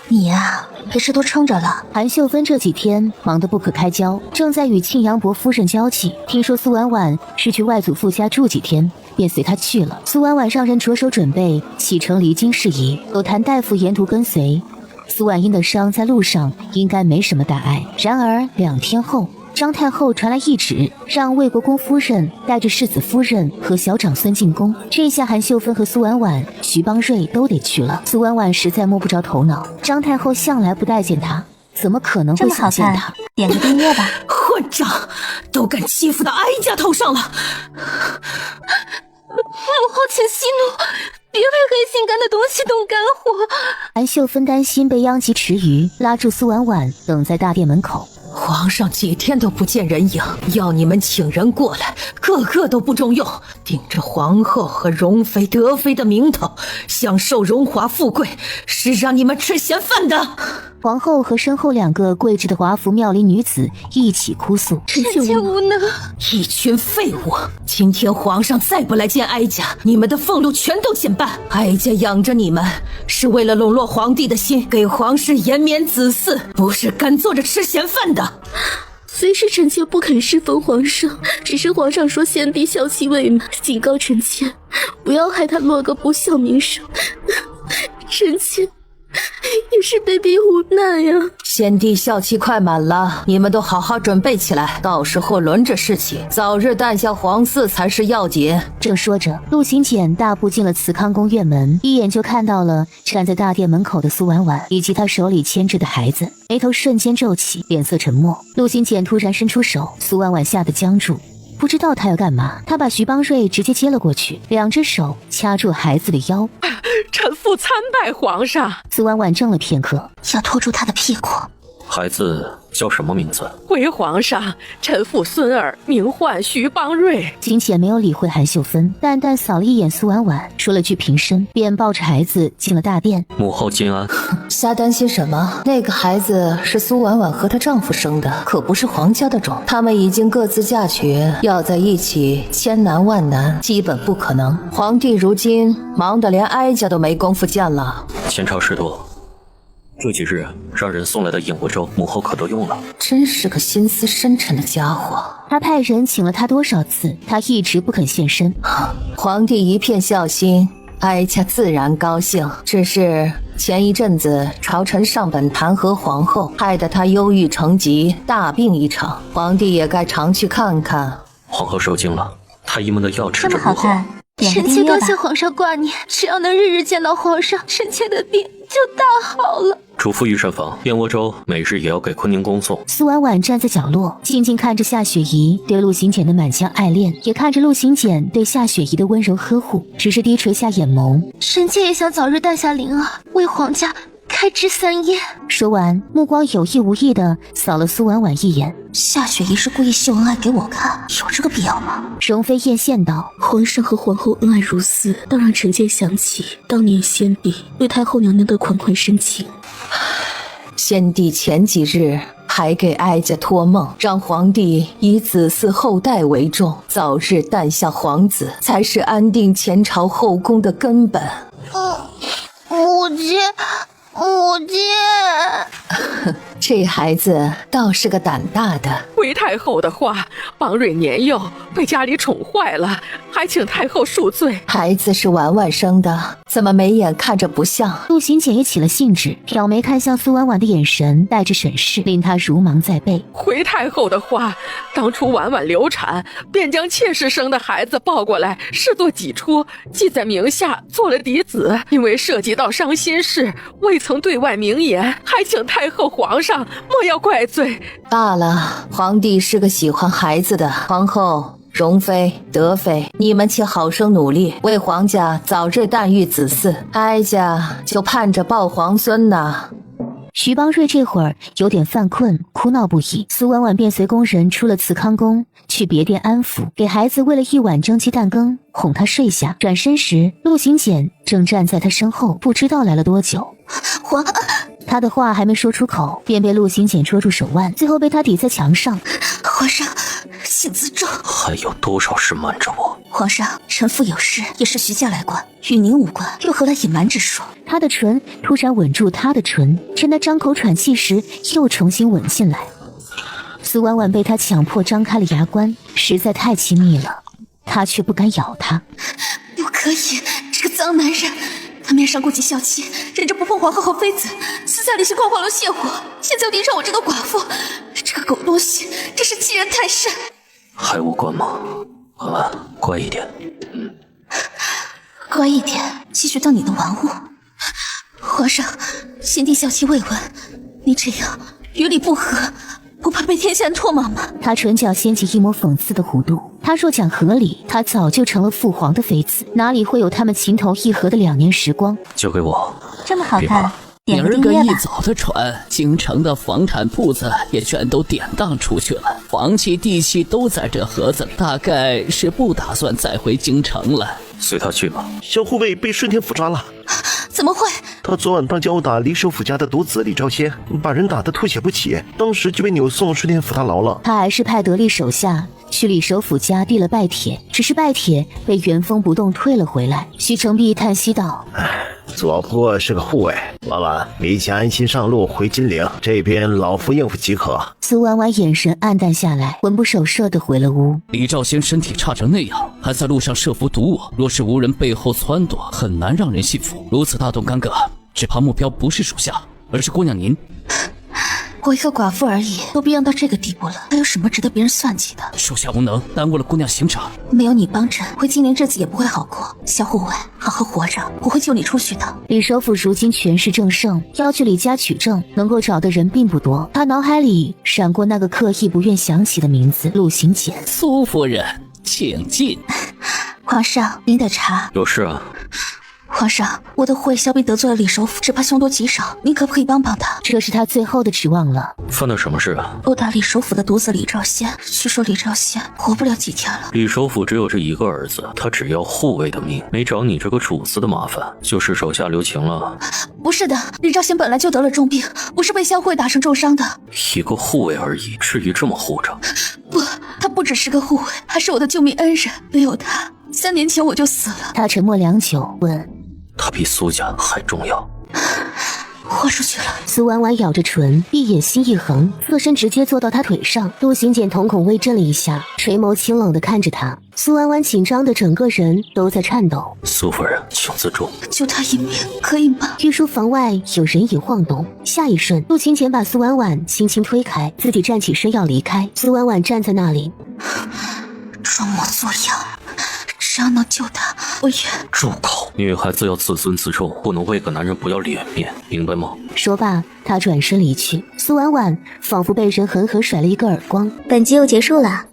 你呀，别吃多撑着了。
韩秀芬这几天忙得不可开交，正在与庆阳伯夫人交际。听说苏婉婉是去外祖父家住几天，便随她去了。苏婉婉让人着手准备启程离京事宜，有谭大夫沿途跟随。苏婉英的伤在路上应该没什么大碍。然而2天后，张太后传来懿旨，让魏国公夫人带着世子夫人和小长孙进宫。这下韩秀芬和苏婉婉、徐邦瑞都得去了。苏婉婉实在摸不着头脑，张太后向来不待见她，怎么可能会想见她？
点个订阅吧。
混账，都敢欺负到哀家头上了！
母后请息怒，别为黑心肝的东西动肝火。
韩秀芬担心被殃及池鱼，拉住苏婉婉等在大殿门口。
皇上几天都不见人影，要你们请人过来，个个都不中用，顶着皇后和容妃、德妃的名头，享受荣华富贵，是让你们吃闲饭的。
皇后和身后2个跪着的华服妙龄女子一起哭诉：
臣妾无能，
一群废物！今天皇上再不来见哀家，你们的俸禄全都减半。哀家养着你们，是为了笼络皇帝的心，给皇室延绵子嗣，不是干坐着吃闲饭的。
虽是臣妾不肯侍奉皇上，只是皇上说贤弟孝妻未满，警告臣妾不要害他落个不孝名声。臣妾也是被逼无奈呀。
贤弟孝期快满了，你们都好好准备起来，到时候轮着侍起，早日诞下皇嗣才是要紧。
正说着，陆行简大步进了慈康宫院门，一眼就看到了站在大殿门口的苏婉婉以及她手里牵着的孩子，眉头瞬间皱起，脸色沉默。陆行简突然伸出手，苏婉婉吓得僵住，不知道他要干嘛。他把徐邦瑞直接接了过去，两只手掐住孩子的腰。
臣妇参拜皇上。
苏婉婉怔了片刻，
要拖住他的屁股。
孩子叫什么名字？
回皇上，臣妇孙儿名唤徐邦瑞。
金简没有理会韩秀芬，淡淡扫了一眼苏婉婉，说了句平身，便抱着孩子进了大殿。
母后金安。
瞎担心什么？那个孩子是苏婉婉和她丈夫生的，可不是皇家的种。他们已经各自嫁娶，要在一起千难万难，基本不可能。皇帝如今忙得连哀家都没工夫见了。
前朝事多，这几日让人送来的燕窝粥，母后可都用了。
真是个心思深沉的家伙。
他派人请了他多少次，他一直不肯现身。
皇帝一片孝心，哀家自然高兴。只是前一阵子朝臣上本弹劾皇后，害得她忧郁成疾，大病一场。皇帝也该常去看看。
皇后受惊了，太医们的药吃着
这么好看，
臣妾多谢皇上挂念，只要能日日见到皇上，臣妾的病就大好了。
嘱咐御膳房，燕窝粥每日也要给坤宁宫送。
苏婉婉站在角落，静静看着夏雪宜对陆行简的满腔爱恋，也看着陆行简对夏雪宜的温柔呵护，只是低垂下眼眸。
臣妾也想早日诞下灵儿，为皇家开枝散叶。
说完，目光有意无意地扫了苏婉婉一眼。
夏雪宜是故意秀恩爱给我看，有这个必要吗？
容妃艳羡道：
皇上和皇后恩爱如斯，倒让臣妾想起当年先帝对太后娘娘的款款深情。
先帝前几日还给哀家托梦，让皇帝以子嗣后代为重，早日诞下皇子，才是安定前朝后宫的根本。
母亲，
这孩子倒是个胆大的。
回太后的话，邦瑞年幼被家里宠坏了，还请太后恕罪。
孩子是婉婉生的，怎么眉眼看着不像？
陆行简也起了兴致，挑眉看向苏婉婉的眼神带着审视，令他如芒在背。
回太后的话，当初婉婉流产，便将妾室生的孩子抱过来视作己出，记在名下做了嫡子。因为涉及到伤心事，未曾对外明言，还请太后皇上莫要怪罪。
罢了，皇帝是个喜欢孩子的。皇后、容妃、德妃，你们且好生努力，为皇家早日诞育子嗣。哀家就盼着抱皇孙呢。
徐邦瑞这会儿有点犯困，哭闹不已。苏婉婉便随工人出了慈康宫，去别殿安抚，给孩子喂了一碗蒸鸡蛋羹，哄他睡下。转身时，陆行简正站在他身后，不知道来了多久。他的话还没说出口，便被陆行简捉住手腕，最后被他抵在墙上。
皇上，请自重。
还有多少事瞒着我？
皇上，臣妇有事，也是徐家来过，与您无关，又何来隐瞒之说？
他的唇突然吻住他的唇，趁他张口喘气时，又重新吻进来。苏婉婉被他强迫张开了牙关，实在太亲密了，他却不敢咬他。
不可以，这个脏男人，他面上顾及孝妻，忍着不碰皇后和妃子，私下里是逛花楼泻火，现在又盯上我这个寡妇，这个狗东西真是欺人太甚。
还无关吗？婉婉，乖一点。
乖一点，继续当你的玩物。皇上，先帝孝妻未闻，你这样与理不合，不怕被天下人唾骂吗？
他唇角掀起一抹讽刺的弧度。他若讲合理，他早就成了父皇的妃子，哪里会有他们情投意合的2年时光？
交给我。
这么好看，
明儿个一早的船，京城的房产铺子也全都典当出去了，房契地契都在这盒子，大概是不打算再回京城了。
随他去吧。
小护卫被顺天府抓了。
怎么会？
他昨晚当街殴打李首府家的独子李昭先，把人打得吐血不起，当时就被扭送顺天府大牢了。
他还是派得力手下去李首府家递了拜帖，只是拜帖被原封不动退了回来。徐成璧叹息道：
左不是个护卫，婉婉，你且安心上路回金陵，这边老夫应付即可。
苏婉婉眼神黯淡下来，魂不守舍地回了屋。
李兆先身体差成那样，还在路上设伏堵我，若是无人背后撺掇，很难让人信服。如此大动干戈，只怕目标不是属下，而是姑娘您。
我一个寡妇而已，都逼让到这个地步了，还有什么值得别人算计的？
属下无能，耽误了姑娘行程。
没有你帮衬，回金陵日子也不会好过。小护卫，好好活着，我会救你出去的。
李首府如今权势正盛，要去李家取证，能够找的人并不多。他脑海里闪过那个刻意不愿想起的名字——陆行简。
苏夫人，请进。
皇上，您的茶。
有事啊？
皇上，我的护卫萧斌得罪了李首府，只怕凶多吉少，您可不可以帮帮他？
这是他最后的指望了。
犯了什么事啊？
殴打李首府的独子李兆先，据说李兆先活不了几天了。
李首府只有这一个儿子，他只要护卫的命，没找你这个主子的麻烦，就是手下留情了。
不是的，李兆先本来就得了重病，不是被萧护卫打成重伤的。
一个护卫而已，至于这么护着？
不，他不只是个护卫，还是我的救命恩人。没有他，3年前我就死了。
他沉默良久，问：
他比苏家还重要？
豁出去了。
苏婉婉咬着唇，一眼心一横，侧身直接坐到他腿上。陆行简瞳孔微震了一下，垂眸清冷地看着他。苏婉婉紧张的整个人都在颤抖。
苏夫人，请自重。
救他一命，可以吗？
御书房外有人影晃动，下一瞬，陆行简把苏婉婉轻轻推开，自己站起身要离开。苏婉婉站在那里，
装模作样。只要能救他，我也……
住口！女孩子要自尊自重，不能为个男人不要脸面，明白吗？
说罢，他转身离去。苏婉婉仿佛被人狠狠甩了一个耳光。
本集又结束了，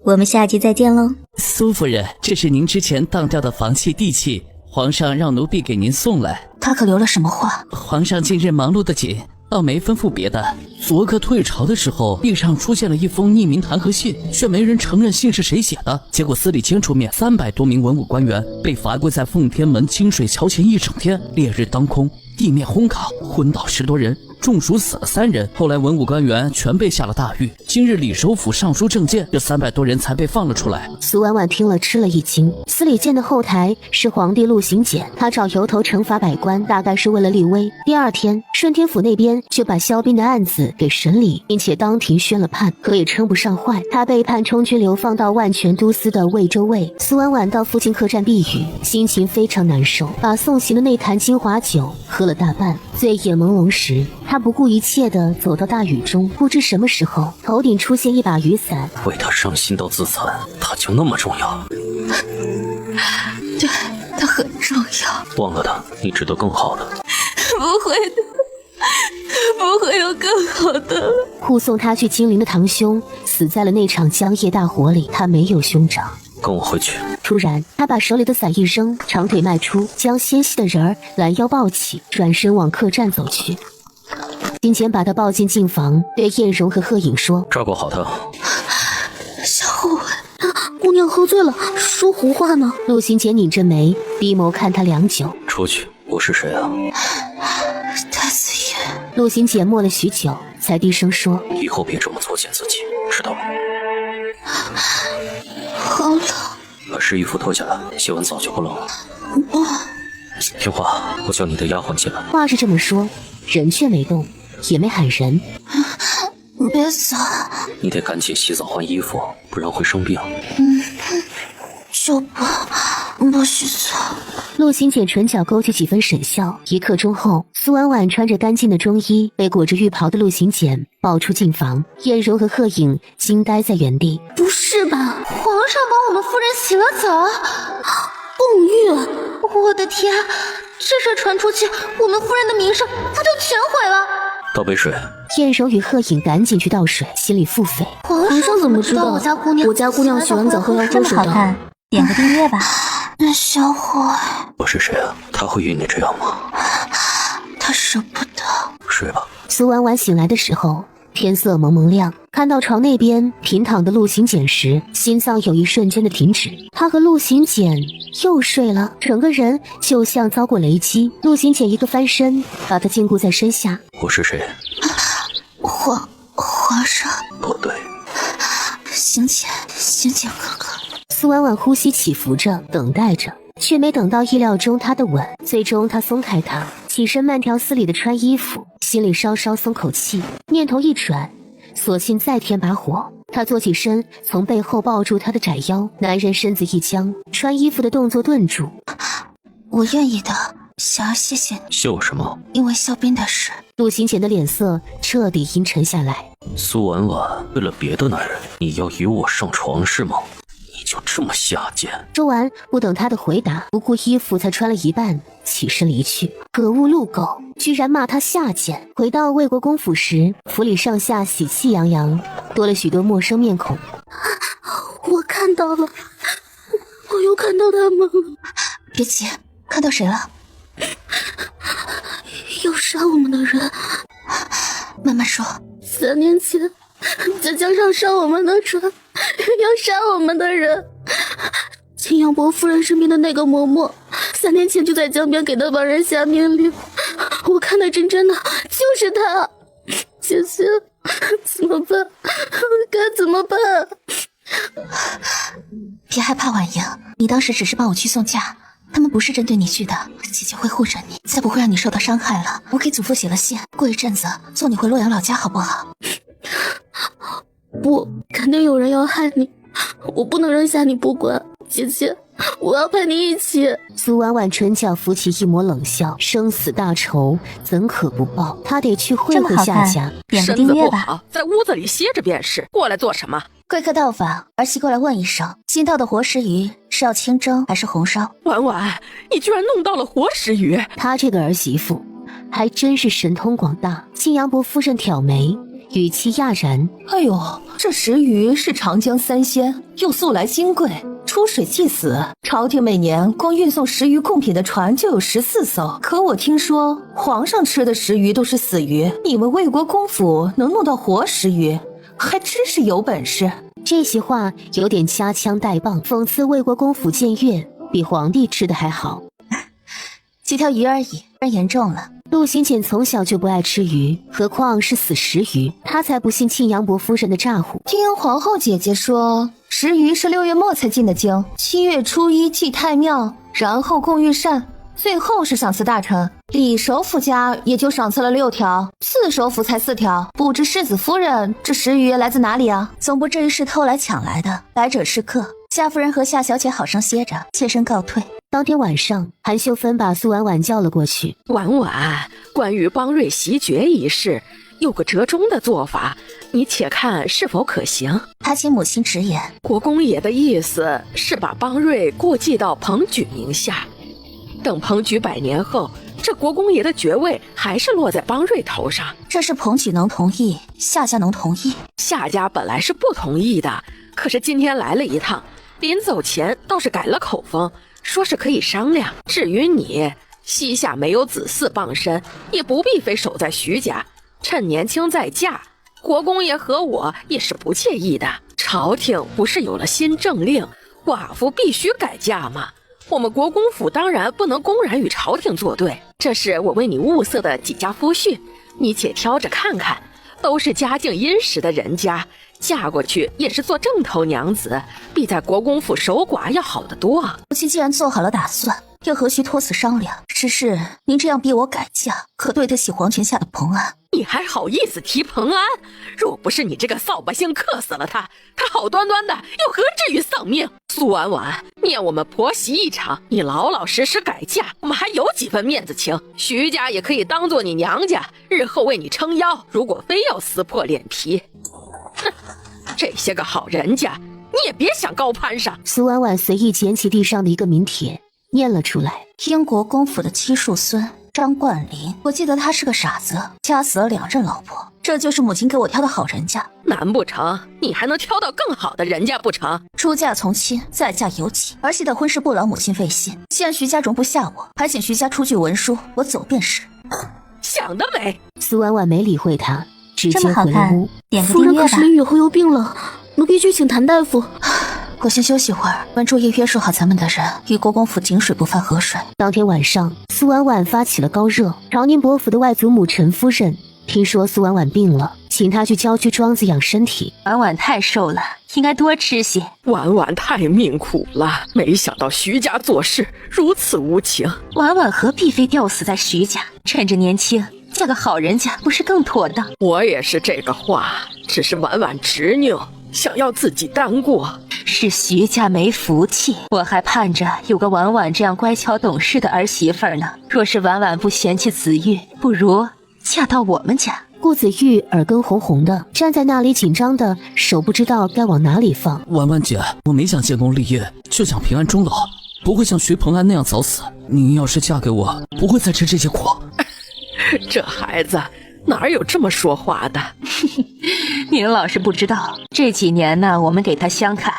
我们下集再见喽。
苏夫人，这是您之前当掉的房契地契，皇上让奴婢给您送来。
他可留了什么话？
皇上近日忙碌得紧，倒没吩咐别的。昨个退朝的时候，壁上出现了一封匿名弹劾信，却没人承认信是谁写的。结果司礼监出面，300多名文武官员被罚跪在奉天门清水桥前1整天，烈日当空，地面烘烤，昏倒10多人，中暑死了3人。后来文武官员全被下了大狱。今日李首府上书政见，这300多人才被放了出来。
苏婉婉听了吃了一惊。司礼监的后台是皇帝陆行简，他找由头惩罚百官，大概是为了立威。第2天，顺天府那边就把萧斌的案子给审理，并且当庭宣了判，可也称不上坏。他被判充军流放到万全都司的魏州卫。苏婉婉到附近客栈避雨，心情非常难受，把送行的那坛金华酒喝了大半。醉眼朦胧时，他不顾一切地走到大雨中，不知什么时候，头顶出现一把雨伞。
为他伤心到自残，他就那么重要？
对，他很重要。
忘了他，你值得更好的。
不会的，不会有更好的了。
护送他去金陵的堂兄死在了那场江夜大火里，他没有兄长。
跟我回去。
突然，他把手里的伞一扔，长腿迈出，将纤细的人儿拦腰抱起，转身往客栈走去。金钱把他抱进净房，对艳荣和贺颖说：“
照顾好他。”
小护卫，
姑娘喝醉了，说胡话呢。
陆行简拧着眉，低眸看他良久。
出去，我是谁啊？
太子爷。
陆行简默了许久，才低声说：“
以后别这么作践自己，知道吗？”
好冷。
把湿衣服脱下来，洗完澡就不冷了。听话，我叫你的丫鬟进来。
话是这么说，人却没动，也没喊人。
别走。
你得赶紧洗澡换衣服，不然会生病。
就不许走。
陆行简唇角勾起几分沈笑。1刻钟后，苏婉婉穿着干净的中衣，被裹着浴袍的陆行简抱出净房。艳荣和贺颖惊呆在原地。
不是吧？
皇上帮我们夫人洗了澡，
凤玉，
我的天，这事传出去，我们夫人的名声不就全毁了？
倒杯水。
艳荣与贺颖赶紧去倒水，心里腹诽。
皇上怎么知道
我家姑娘
洗完澡后要喝水的？
点个订阅吧。
小护卫，
我是谁啊？他会与你这样吗？
他舍不得。
睡吧。
苏婉婉醒来的时候，天色蒙蒙亮，看到床那边平躺的陆行简时，心脏有一瞬间的停止。他和陆行简又睡了，整个人就像遭过雷击。陆行简一个翻身，把他禁锢在身下。
我是谁？
皇上。
不对，
行简哥哥。
苏婉婉呼吸起伏着，等待着，却没等到意料中他的吻。最终他松开他，起身慢条斯理地穿衣服，心里稍稍松口气。念头一转，索性再添把火。他坐起身，从背后抱住他的窄腰，男人身子一僵，穿衣服的动作顿住。
我愿意的，想要谢谢你。
秀什么？
因为肖斌的事。
陆行简的脸色彻底阴沉下来。
苏婉婉为了别的男人，你要与我上床是吗？你就这么下贱？
说完，不等他的回答，不顾衣服才穿了一半，起身离去。可恶路狗，居然骂他下贱！回到魏国公府时，府里上下喜气洋洋，多了许多陌生面孔。
我看到了，我又看到他们了。
别急，看到谁了？
要杀我们的人。
慢慢说。
3年前，在江上烧我们的船，要杀我们的人。秦阳伯夫人身边的那个嬷嬷，3年前就在江边给那帮人下命令。我看得真的就是他。姐姐，怎么办？该怎么办？
别害怕，婉莹，你当时只是帮我去送嫁，他们不是针对你去的。姐姐会护着你，才不会让你受到伤害了。我给祖父写了信，过一阵子送你回洛阳老家，好不好？
不，肯定有人要害你，我不能扔下你不管。姐姐，我要陪你一起。
苏婉婉唇角浮起一抹冷笑，生死大仇怎可不报？她得去会会夏家。
点个订阅吧。
身子不好，在屋子里歇着便是。过来做什么？
贵客到访，儿媳过来问一声，新到的活食鱼是要清蒸还是红烧？
婉婉，你居然弄到了活食鱼！
她这个儿媳妇还真是神通广大。晋阳伯夫人挑眉，语气讶然：“
哎呦，这食鱼是长江三鲜，又素来金贵，出水即死。朝廷每年光运送食鱼贡品的船就有14艘，可我听说皇上吃的食鱼都是死鱼，你们魏国公府能弄到活食鱼，还真是有本事。”
这些话有点夹枪带棒，讽刺魏国公府僭越，比皇帝吃的还好。
几条鱼而已，然严重了。
陆行简从小就不爱吃鱼，何况是死食鱼，他才不信庆阳伯夫人的诈唬。
听皇后姐姐说，食鱼是6月末才进的京，7月初1祭太庙，然后供御膳，最后是赏赐大臣。李首府家也就赏赐了6条，次首府才4条。不知世子夫人这食鱼来自哪里啊？
总不至于是偷来抢来的，来者是客。夏夫人和夏小姐好生歇着，妾身告退。
当天晚上，韩秀芬把苏婉婉叫了过去。
婉婉，关于帮瑞袭爵一事，有个折中的做法，你且看是否可行。
他请母亲直言。
国公爷的意思是把帮瑞过继到彭举名下，等彭举100年后，这国公爷的爵位还是落在帮瑞头上。
这是彭举能同意，夏家能同意？
夏家本来是不同意的，可是今天来了一趟，临走前倒是改了口风，说是可以商量。至于你，膝下没有子嗣傍身，也不必非守在徐家，趁年轻再嫁。国公爷和我也是不介意的。朝廷不是有了新政令，寡妇必须改嫁吗？我们国公府当然不能公然与朝廷作对，这是我为你物色的几家夫婿，你且挑着看看，都是家境殷实的人家，嫁过去也是做正头娘子，比在国公府守寡要好得多。
母亲既然做好了打算，又何须托辞商量？只是您这样逼我改嫁，可对得起皇权下的彭安？
你还好意思提彭安？若不是你这个扫把星克死了他好端端的又何至于丧命？苏婉婉，念我们婆媳一场，你老老实实改嫁，我们还有几分面子情。徐家也可以当做你娘家，日后为你撑腰。如果非要撕破脸皮，哼，这些个好人家，你也别想高攀上。
苏婉婉随意捡起地上的一个名帖，念了出来：
英国公府的七庶孙张冠霖，我记得他是个傻子，掐死了2任老婆，这就是母亲给我挑的好人家。
难不成你还能挑到更好的人家不成？
出嫁从亲，再嫁由己，儿媳的婚事不劳母亲费心。既然徐家容不下我，还请徐家出具文书，我走便是。
想得美！
苏婉婉没理会他，直接回了屋。
点个
夫人
订阅吧。
可是林雨后又病了，奴婢去请谭大夫。
我先休息会儿，关注夜约束好咱们的人，与国公府井水不犯河水。
当天晚上，苏婉婉发起了高热。饶宁伯府的外祖母陈夫人听说苏婉婉病了，请她去郊区庄子养身体。
婉婉太瘦了，应该多吃些。
婉婉太命苦了，没想到徐家做事如此无情。
婉婉何必非吊死在徐家？趁着年轻嫁个好人家不是更妥当？
我也是这个话，只是婉婉执拗，想要自己单过。
是徐家没福气，我还盼着有个婉婉这样乖巧懂事的儿媳妇呢。若是婉婉不嫌弃子玉，不如嫁到我们家。
顾子玉耳根红红的，站在那里紧张的手不知道该往哪里放。
婉婉姐，我没想建功立业，就想平安终老，不会像徐鹏安那样早死。您要是嫁给我，不会再吃这些苦。
这孩子哪有这么说话的？
您老是不知道，这几年呢，我们给他相看，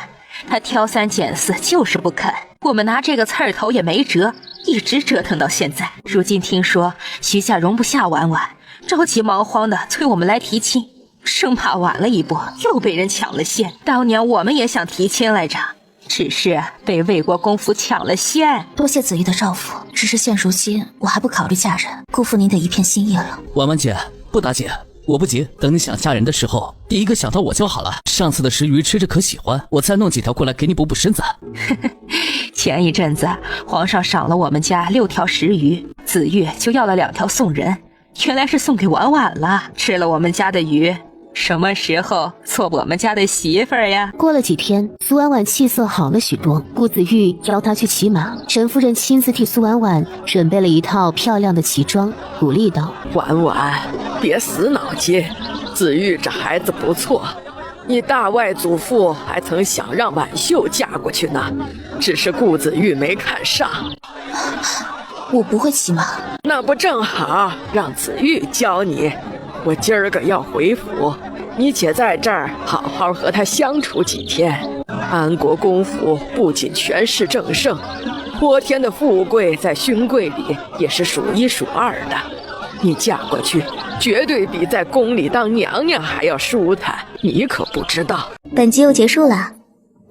他挑三拣四，就是不肯。我们拿这个刺儿头也没辙，一直折腾到现在。如今听说徐家容不下婉婉，着急忙慌的催我们来提亲，生怕晚了一步又被人抢了先。当年我们也想提亲来着，只是被魏国公府抢了先。
多谢子玉的照拂，只是现如今我还不考虑嫁人，辜负您的一片心意了。
婉婉姐，不打紧，我不急，等你想嫁人的时候，第一个想到我就好了。上次的食鱼吃着可喜欢，我再弄几条过来给你补补身子。
前一阵子皇上赏了我们家6条食鱼，子玉就要了2条送人，原来是送给婉婉了。吃了我们家的鱼，什么时候做我们家的媳妇儿呀？
过了几天，苏婉婉气色好了许多。顾子玉邀她去骑马，沈夫人亲自替苏婉婉准备了一套漂亮的旗装，鼓励道：
婉婉，别死脑筋，子玉这孩子不错，你大外祖父还曾想让婉秀嫁过去呢，只是顾子玉没看上。
我不会骑马。
那不正好让子玉教你？我今儿个要回府，你且在这儿好好和他相处几天。安国公府不仅权势正盛，泼天的富贵在勋贵里也是数1数2的。你嫁过去，绝对比在宫里当娘娘还要舒坦，你可不知道。
本集又结束了，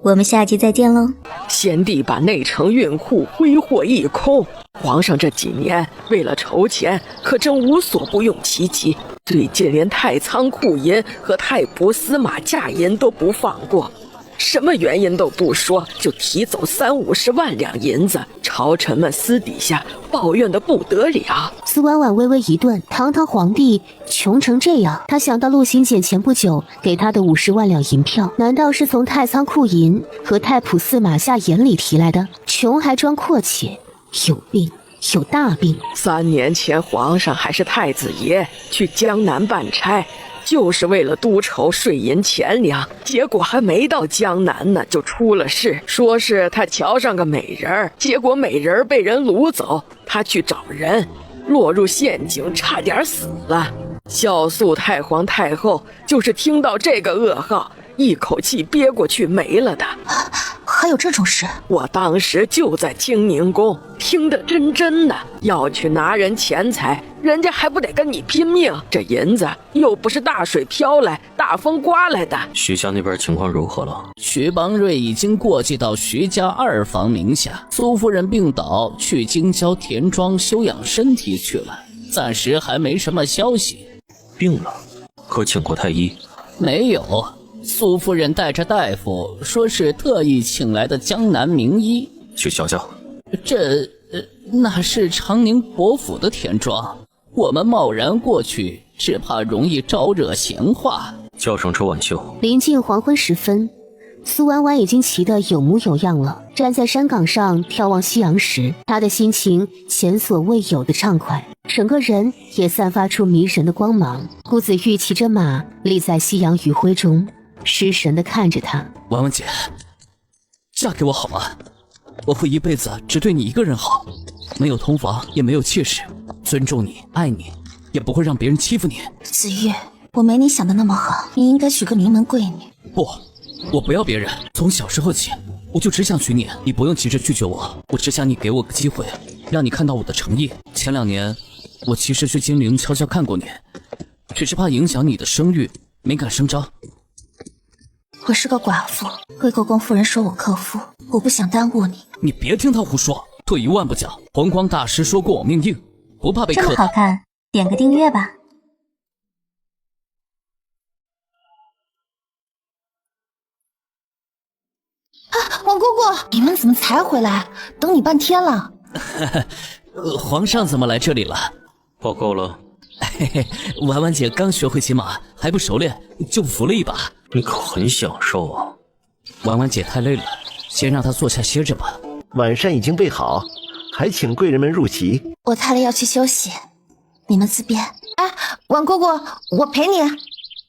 我们下集再见喽。
先帝把内城运库挥霍一空，皇上这几年为了筹钱，可真无所不用其极。最近连太仓库银和太仆司马驾银都不放过，什么原因都不说，就提走30-50万两银子。朝臣们私底下抱怨的不得了。
苏婉婉微微一顿，堂堂皇帝穷成这样，她想到陆行简前不久给她的50万两银票，难道是从太仓库银和太仆司马下眼里提来的？穷还装阔气，有病，有大病。
3年前皇上还是太子爷去江南办差，就是为了督筹税银钱粮，结果还没到江南呢，就出了事。说是他瞧上个美人，结果美人被人掳走，他去找人，落入陷阱，差点死了。孝肃太皇太后就是听到这个噩耗，一口气憋过去没了的。
还有这种事？
我当时就在清宁宫，听得真的。要去拿人钱财，人家还不得跟你拼命？这银子又不是大水飘来，大风刮来的。
徐家那边情况如何了？
徐邦瑞已经过继到徐家2房名下，苏夫人病倒，去京郊田庄休养身体去了，暂时还没什么消息。
病了？可请过太医？
没有。苏夫人带着大夫说是特意请来的江南名医，
去瞧瞧。
那是长宁伯府的田庄，我们贸然过去，只怕容易招惹闲话。
叫上车挽袖。
临近黄昏时分，苏婉婉已经骑得有模有样了，站在山岗上眺望夕阳时，她的心情前所未有的畅快，整个人也散发出迷人的光芒。顾子玉骑着马立在夕阳余晖中，失神地看着她。
婉婉姐，嫁给我好吗？我会一辈子只对你一个人好，没有同房，也没有妾室，尊重你，爱你，也不会让别人欺负你。
子玉，我没你想的那么好，你应该娶个名门贵女。
不，我不要别人，从小时候起，我就只想娶你，你不用急着拒绝我，我只想你给我个机会，让你看到我的诚意。前2年，我其实去金陵悄悄看过你，只是怕影响你的声誉，没敢声张。
我是个寡妇，魏国公夫人说我克夫，我不想耽误你。
你别听他胡说，退一万步讲，弘光大师说过我命硬，不怕被克。
这么好看，点个订阅吧。
王姑姑，你们怎么才回来？等你半天了。
皇上怎么来这里了？
报告了。
嘿嘿，婉婉姐刚学会骑马，还不熟练，就扶了一把。
你可很享受啊。
婉婉姐太累了，先让她坐下歇着吧。
晚膳已经备好，还请贵人们入席。
我太累要去休息，你们自便。哎，婉姑姑，我陪你。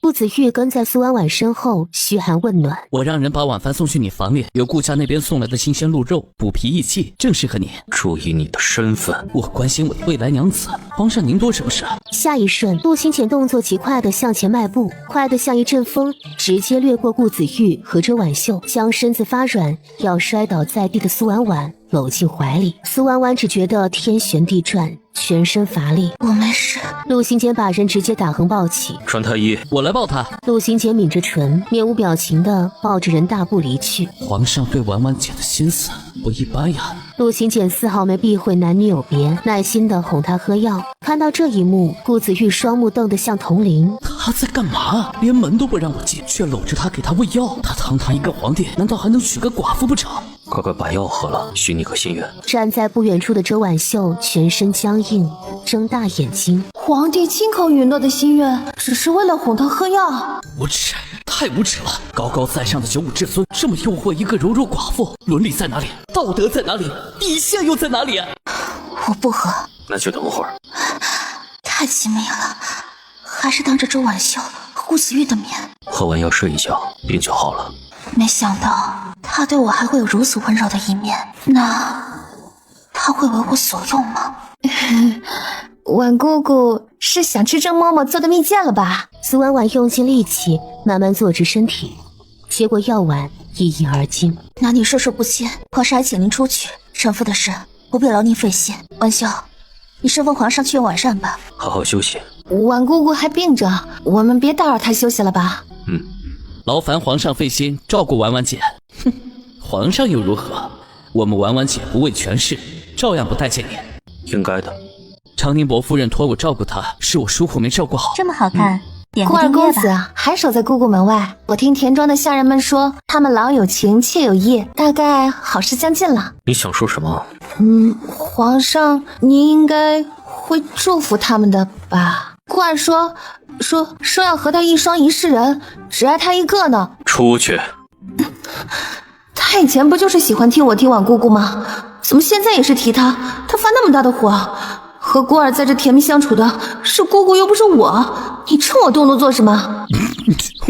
顾子玉跟在苏婉婉身后嘘寒问暖。
我让人把晚饭送去你房里，有顾家那边送来的新鲜鹿肉，补脾益气，正适合你。
注意你的身份。
我关心我的未来娘子，皇上您多什么事啊？
下一瞬，陆行简动作极快地向前迈步，快得像一阵风，直接掠过顾子玉和周婉秀，将身子发软要摔倒在地的苏婉婉搂进怀里。苏婉婉只觉得天旋地转，全身乏力。
我没事。
陆行简把人直接打横抱起。
传太医，
我来抱他。
陆行简抿着唇，面无表情地抱着人大步离去。
皇上对婉婉姐的心思不一般呀。
陆行简丝毫没避讳男女有别，耐心地哄她喝药。看到这一幕，顾子玉双目瞪得像铜铃。
他在干嘛？连门都不让我进，却搂着她给她喂药。他堂堂一个皇帝，难道还能娶个寡妇不成？
快快把药喝了，许你个心愿。
站在不远处的周婉秀全身僵硬，睁大眼睛。
皇帝亲口允诺的心愿，只是为了哄她喝药。
无耻，太无耻了！高高在上的九五至尊，这么诱惑一个柔弱寡妇，伦理在哪里？道德在哪里？底线又在哪里啊？
我不喝。
那就等会儿。
太机密了，还是当着周婉秀和顾子玉的面。
喝完药睡一觉，病就好了。
没想到他对我还会有如此温柔的一面，那他会为我所用吗？
婉姑姑是想吃郑嬷嬷做的蜜饯了吧？
苏婉婉用尽力气慢慢坐直身体，接过药丸一饮而尽。
那你授受不亲，皇上还请您出去，臣妇的事不必劳您费心。婉秀，你侍奉皇上去用晚膳吧。
好好休息。
婉姑姑还病着，我们别打扰她休息了吧。
劳烦皇上费心照顾婉婉姐。哼，皇上又如何？我们婉婉姐不为权势，照样不待见你。
应该的。
长宁伯夫人托我照顾她，是我疏忽没照顾好。
这么好看，点
顾二
个订阅吧。
公子还守在姑姑门外，我听田庄的下人们说，他们老有情，妾有意，大概好事将近了。
你想说什么？
皇上，您应该会祝福他们的吧？顾二说要和他一双一世人，只爱他一个呢。
出去。
他以前不就是喜欢听我提婉姑姑吗？怎么现在也是提他？他发那么大的火，和顾儿在这甜蜜相处的是姑姑又不是我，你趁我动怒做什么？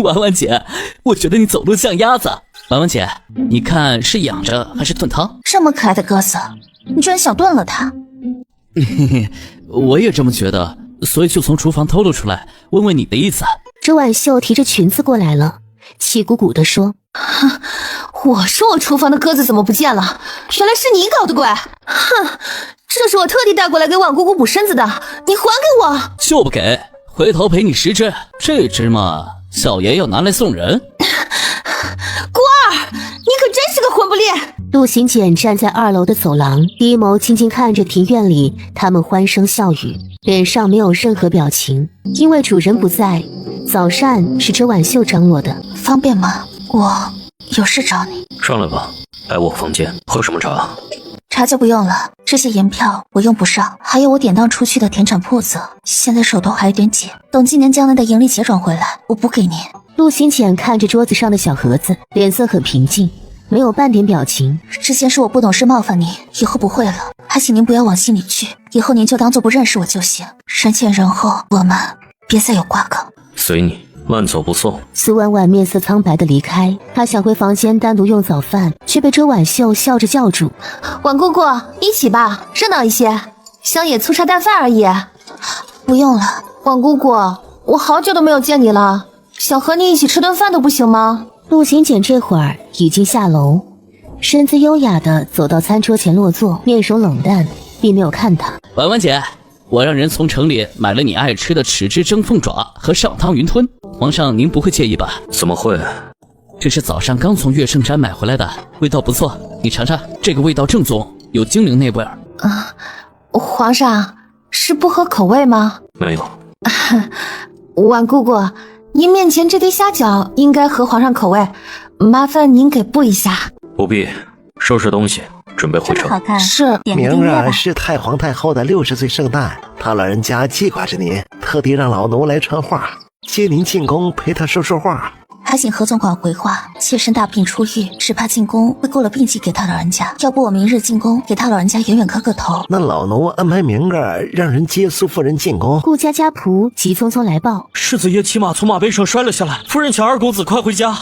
婉婉姐，我觉得你走路像鸭子。婉婉姐，你看是养着还是炖汤？
这么可爱的鸽子，你居然想炖了它？
我也这么觉得，所以就从厨房偷了出来，问问你的意思。
周婉秀提着裙子过来了，气鼓鼓地说：
我说我厨房的鸽子怎么不见了？原来是你搞的鬼！哼，这是我特地带过来给婉姑姑补身子的，你还给我！
就不给，回头赔你10只。这只嘛，小爷要拿来送人。
姑儿，你可真是个混不吝！
陆行简站在2楼的走廊，低眸静静看着庭院里他们欢声笑语，脸上没有任何表情。因为主人不在，早膳是周婉秀张罗的。
方便吗？我有事找你。
上来吧，来我房间。喝什么茶？
茶就不用了，这些银票我用不上，还有我典当出去的田产铺子，现在手头还有点紧，等今年将来的盈利结转回来，我补给您。
陆行简看着桌子上的小盒子，脸色很平静，没有半点表情。
之前是我不懂事冒犯您，以后不会了，还请您不要往心里去，以后您就当做不认识我就行。人前人后，我们别再有瓜葛。
随你，慢走不送。
苏婉婉面色苍白地离开，她想回房间单独用早饭，却被周婉秀笑着叫住：
婉姑姑，一起吧，热闹一些。乡野粗茶淡饭而已。
不用了。
婉姑姑，我好久都没有见你了，想和你一起吃顿饭都不行吗？
陆行简这会儿已经下楼，身姿优雅地走到餐桌前落座，面容冷淡，并没有看他。
婉婉姐，我让人从城里买了你爱吃的豉汁蒸凤爪和上汤云吞，皇上您不会介意吧？
怎么会？
这是早上刚从月盛山买回来的，味道不错，你尝尝，这个味道正宗，有精灵那味儿。
皇上是不合口味吗？
没有。
婉姑姑，您面前这堆虾饺应该合皇上口味，麻烦您给布一下。
不必，收拾东西，准备回城。
好看，
是。
点个订
明
阅吧。
儿是太皇太后的60岁圣诞，他老人家记挂着您，特地让老奴来传话，接您进宫陪他说说话。
还请何总管回话，妾身大病初愈，只怕进宫会勾了病忌给他老人家。要不我明日进宫，给他老人家远远磕个头。
那老奴安排明儿让人接苏夫人进宫。
顾家家仆急匆匆来报，
世子爷骑马从马背上摔了下来，夫人请二公子快回家。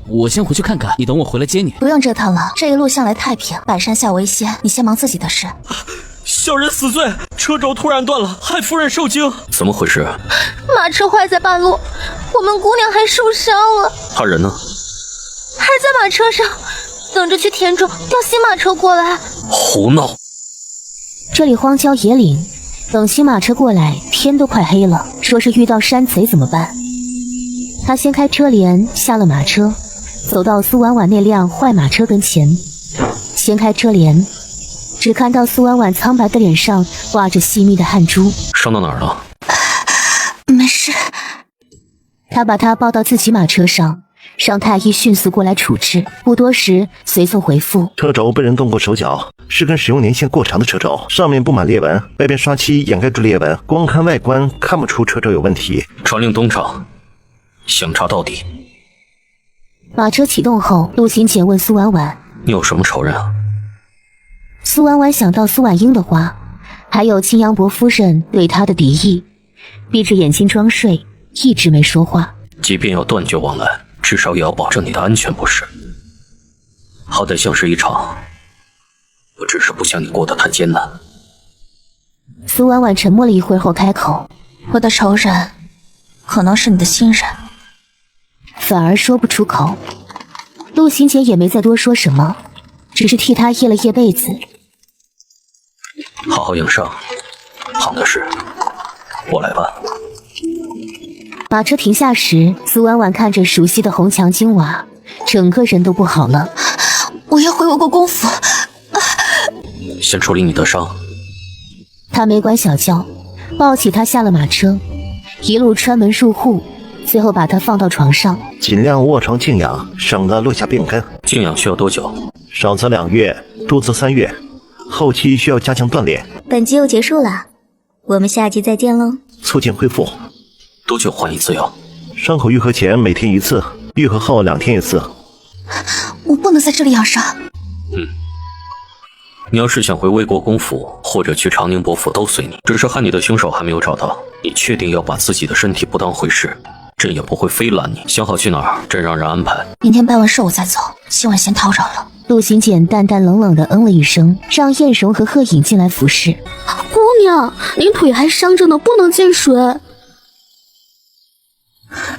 我先回去看看，你等我回来接你。
不用折腾了，这一路向来太平，百山下为先，你先忙自己的事。
小人死罪，车轴突然断了，害夫人受惊。怎么回事？
马车坏在半路，我们姑娘还受伤了。
他人呢？
还在马车上，等着去田中调新马车过来。
胡闹！
这里荒郊野岭，等新马车过来，天都快黑了。说是遇到山贼怎么办？他掀开车帘，下了马车，走到苏婉婉那辆坏马车跟前，掀开车帘。只看到苏婉婉苍白的脸上挂着细密的汗珠。
伤到哪儿了？
没事。
他把她抱到自己马车上，让太医迅速过来处置。不多时，随从回复：
车轴被人动过手脚，是根使用年限过长的车轴，上面布满裂纹，外边刷漆掩盖住裂纹，光看外观看不出车轴有问题。
传令东厂，详查到底。
马车启动后，陆行简问苏婉婉：
你有什么仇人啊？
苏婉婉想到苏婉英的话，还有青阳伯夫人对她的敌意，闭着眼睛装睡，一直没说话。
即便要断绝往来，至少也要保证你的安全，不是？好歹相识一场，我只是不想你过得太艰难。
苏婉婉沉默了一会儿后开口：
我的仇人可能是你的新人。
反而说不出口。陆行简也没再多说什么，只是替他掖了掖被子。
好好养伤，好的事我来办。
马车停下时，苏婉婉看着熟悉的红墙金瓦，整个人都不好了。
我要回我国公府。
先处理你的伤。
他没管小叫，抱起他下了马车，一路穿门入户，最后把他放到床上。
尽量卧床静养，省得落下病根。
静养需要多久？
少则2月，多则3月，后期需要加强锻炼。
本集又结束了，我们下集再见喽。
促进恢复。
多久换一次药？
伤口愈合前每天1次，愈合后2天1次。
我不能在这里养伤。
你要是想回魏国公府，或者去长宁伯府都随你，只是害你的凶手还没有找到。你确定要把自己的身体不当回事？朕也不会非拦你。想好去哪儿，朕让人安排。
明天办完事我再走，今晚先叨扰了。
陆行简淡淡冷冷地嗯了一声，让燕荣和贺颖进来服侍。
姑娘，您腿还伤着呢，不能见水。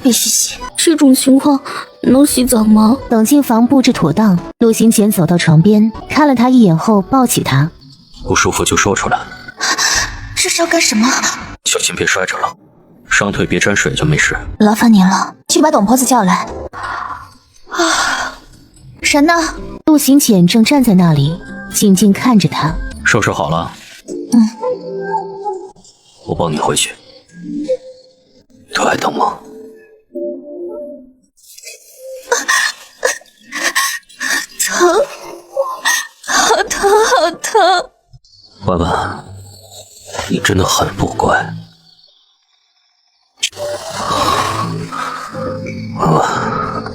别洗洗。
这种情况能洗澡吗？
等进房布置妥当，陆行简走到床边，看了他一眼后抱起他。
不舒服就说出来。
这是要干什么？
小心别摔着了，伤腿别沾水就没事。
劳烦您了，去把董婆子叫来。人呢？
陆行简正站在那里，静静看着他。
收拾好了。我抱你回去。都还疼吗？
疼，好疼，好疼。
婉婉，你真的很不乖。婉婉，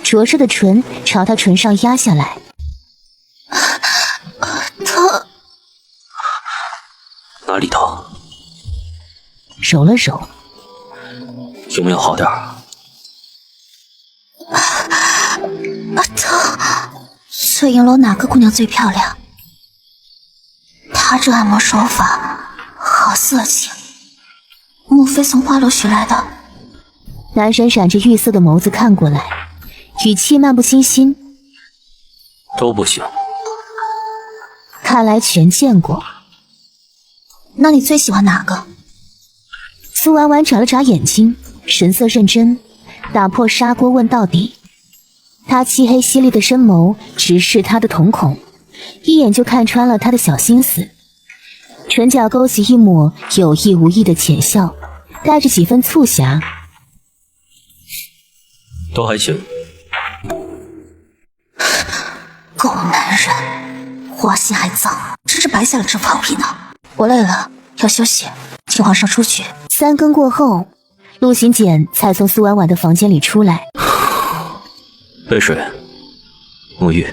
灼热的唇朝他唇上压下来。
疼。
哪里疼？
揉了揉。
有没有好点儿？
疼。翠影楼哪个姑娘最漂亮？她这按摩手法好色情，莫非从花楼学来的？
男神闪着玉色的眸子看过来，语气漫不经心。
都不行。
看来全见过。
那你最喜欢哪个？
苏婉婉眨了眨眼睛，神色认真，打破砂锅问到底。他漆黑犀利的深眸直视他的瞳孔，一眼就看穿了他的小心思，唇角勾起一抹有意无意的浅笑，带着几分促狭。
都还行。
狗男人，花心还脏，真是白下了这泡皮呢。我累了，要休息。请皇上出去。
3更过后，陆行简才从苏婉婉的房间里出来。
杯水，沐浴。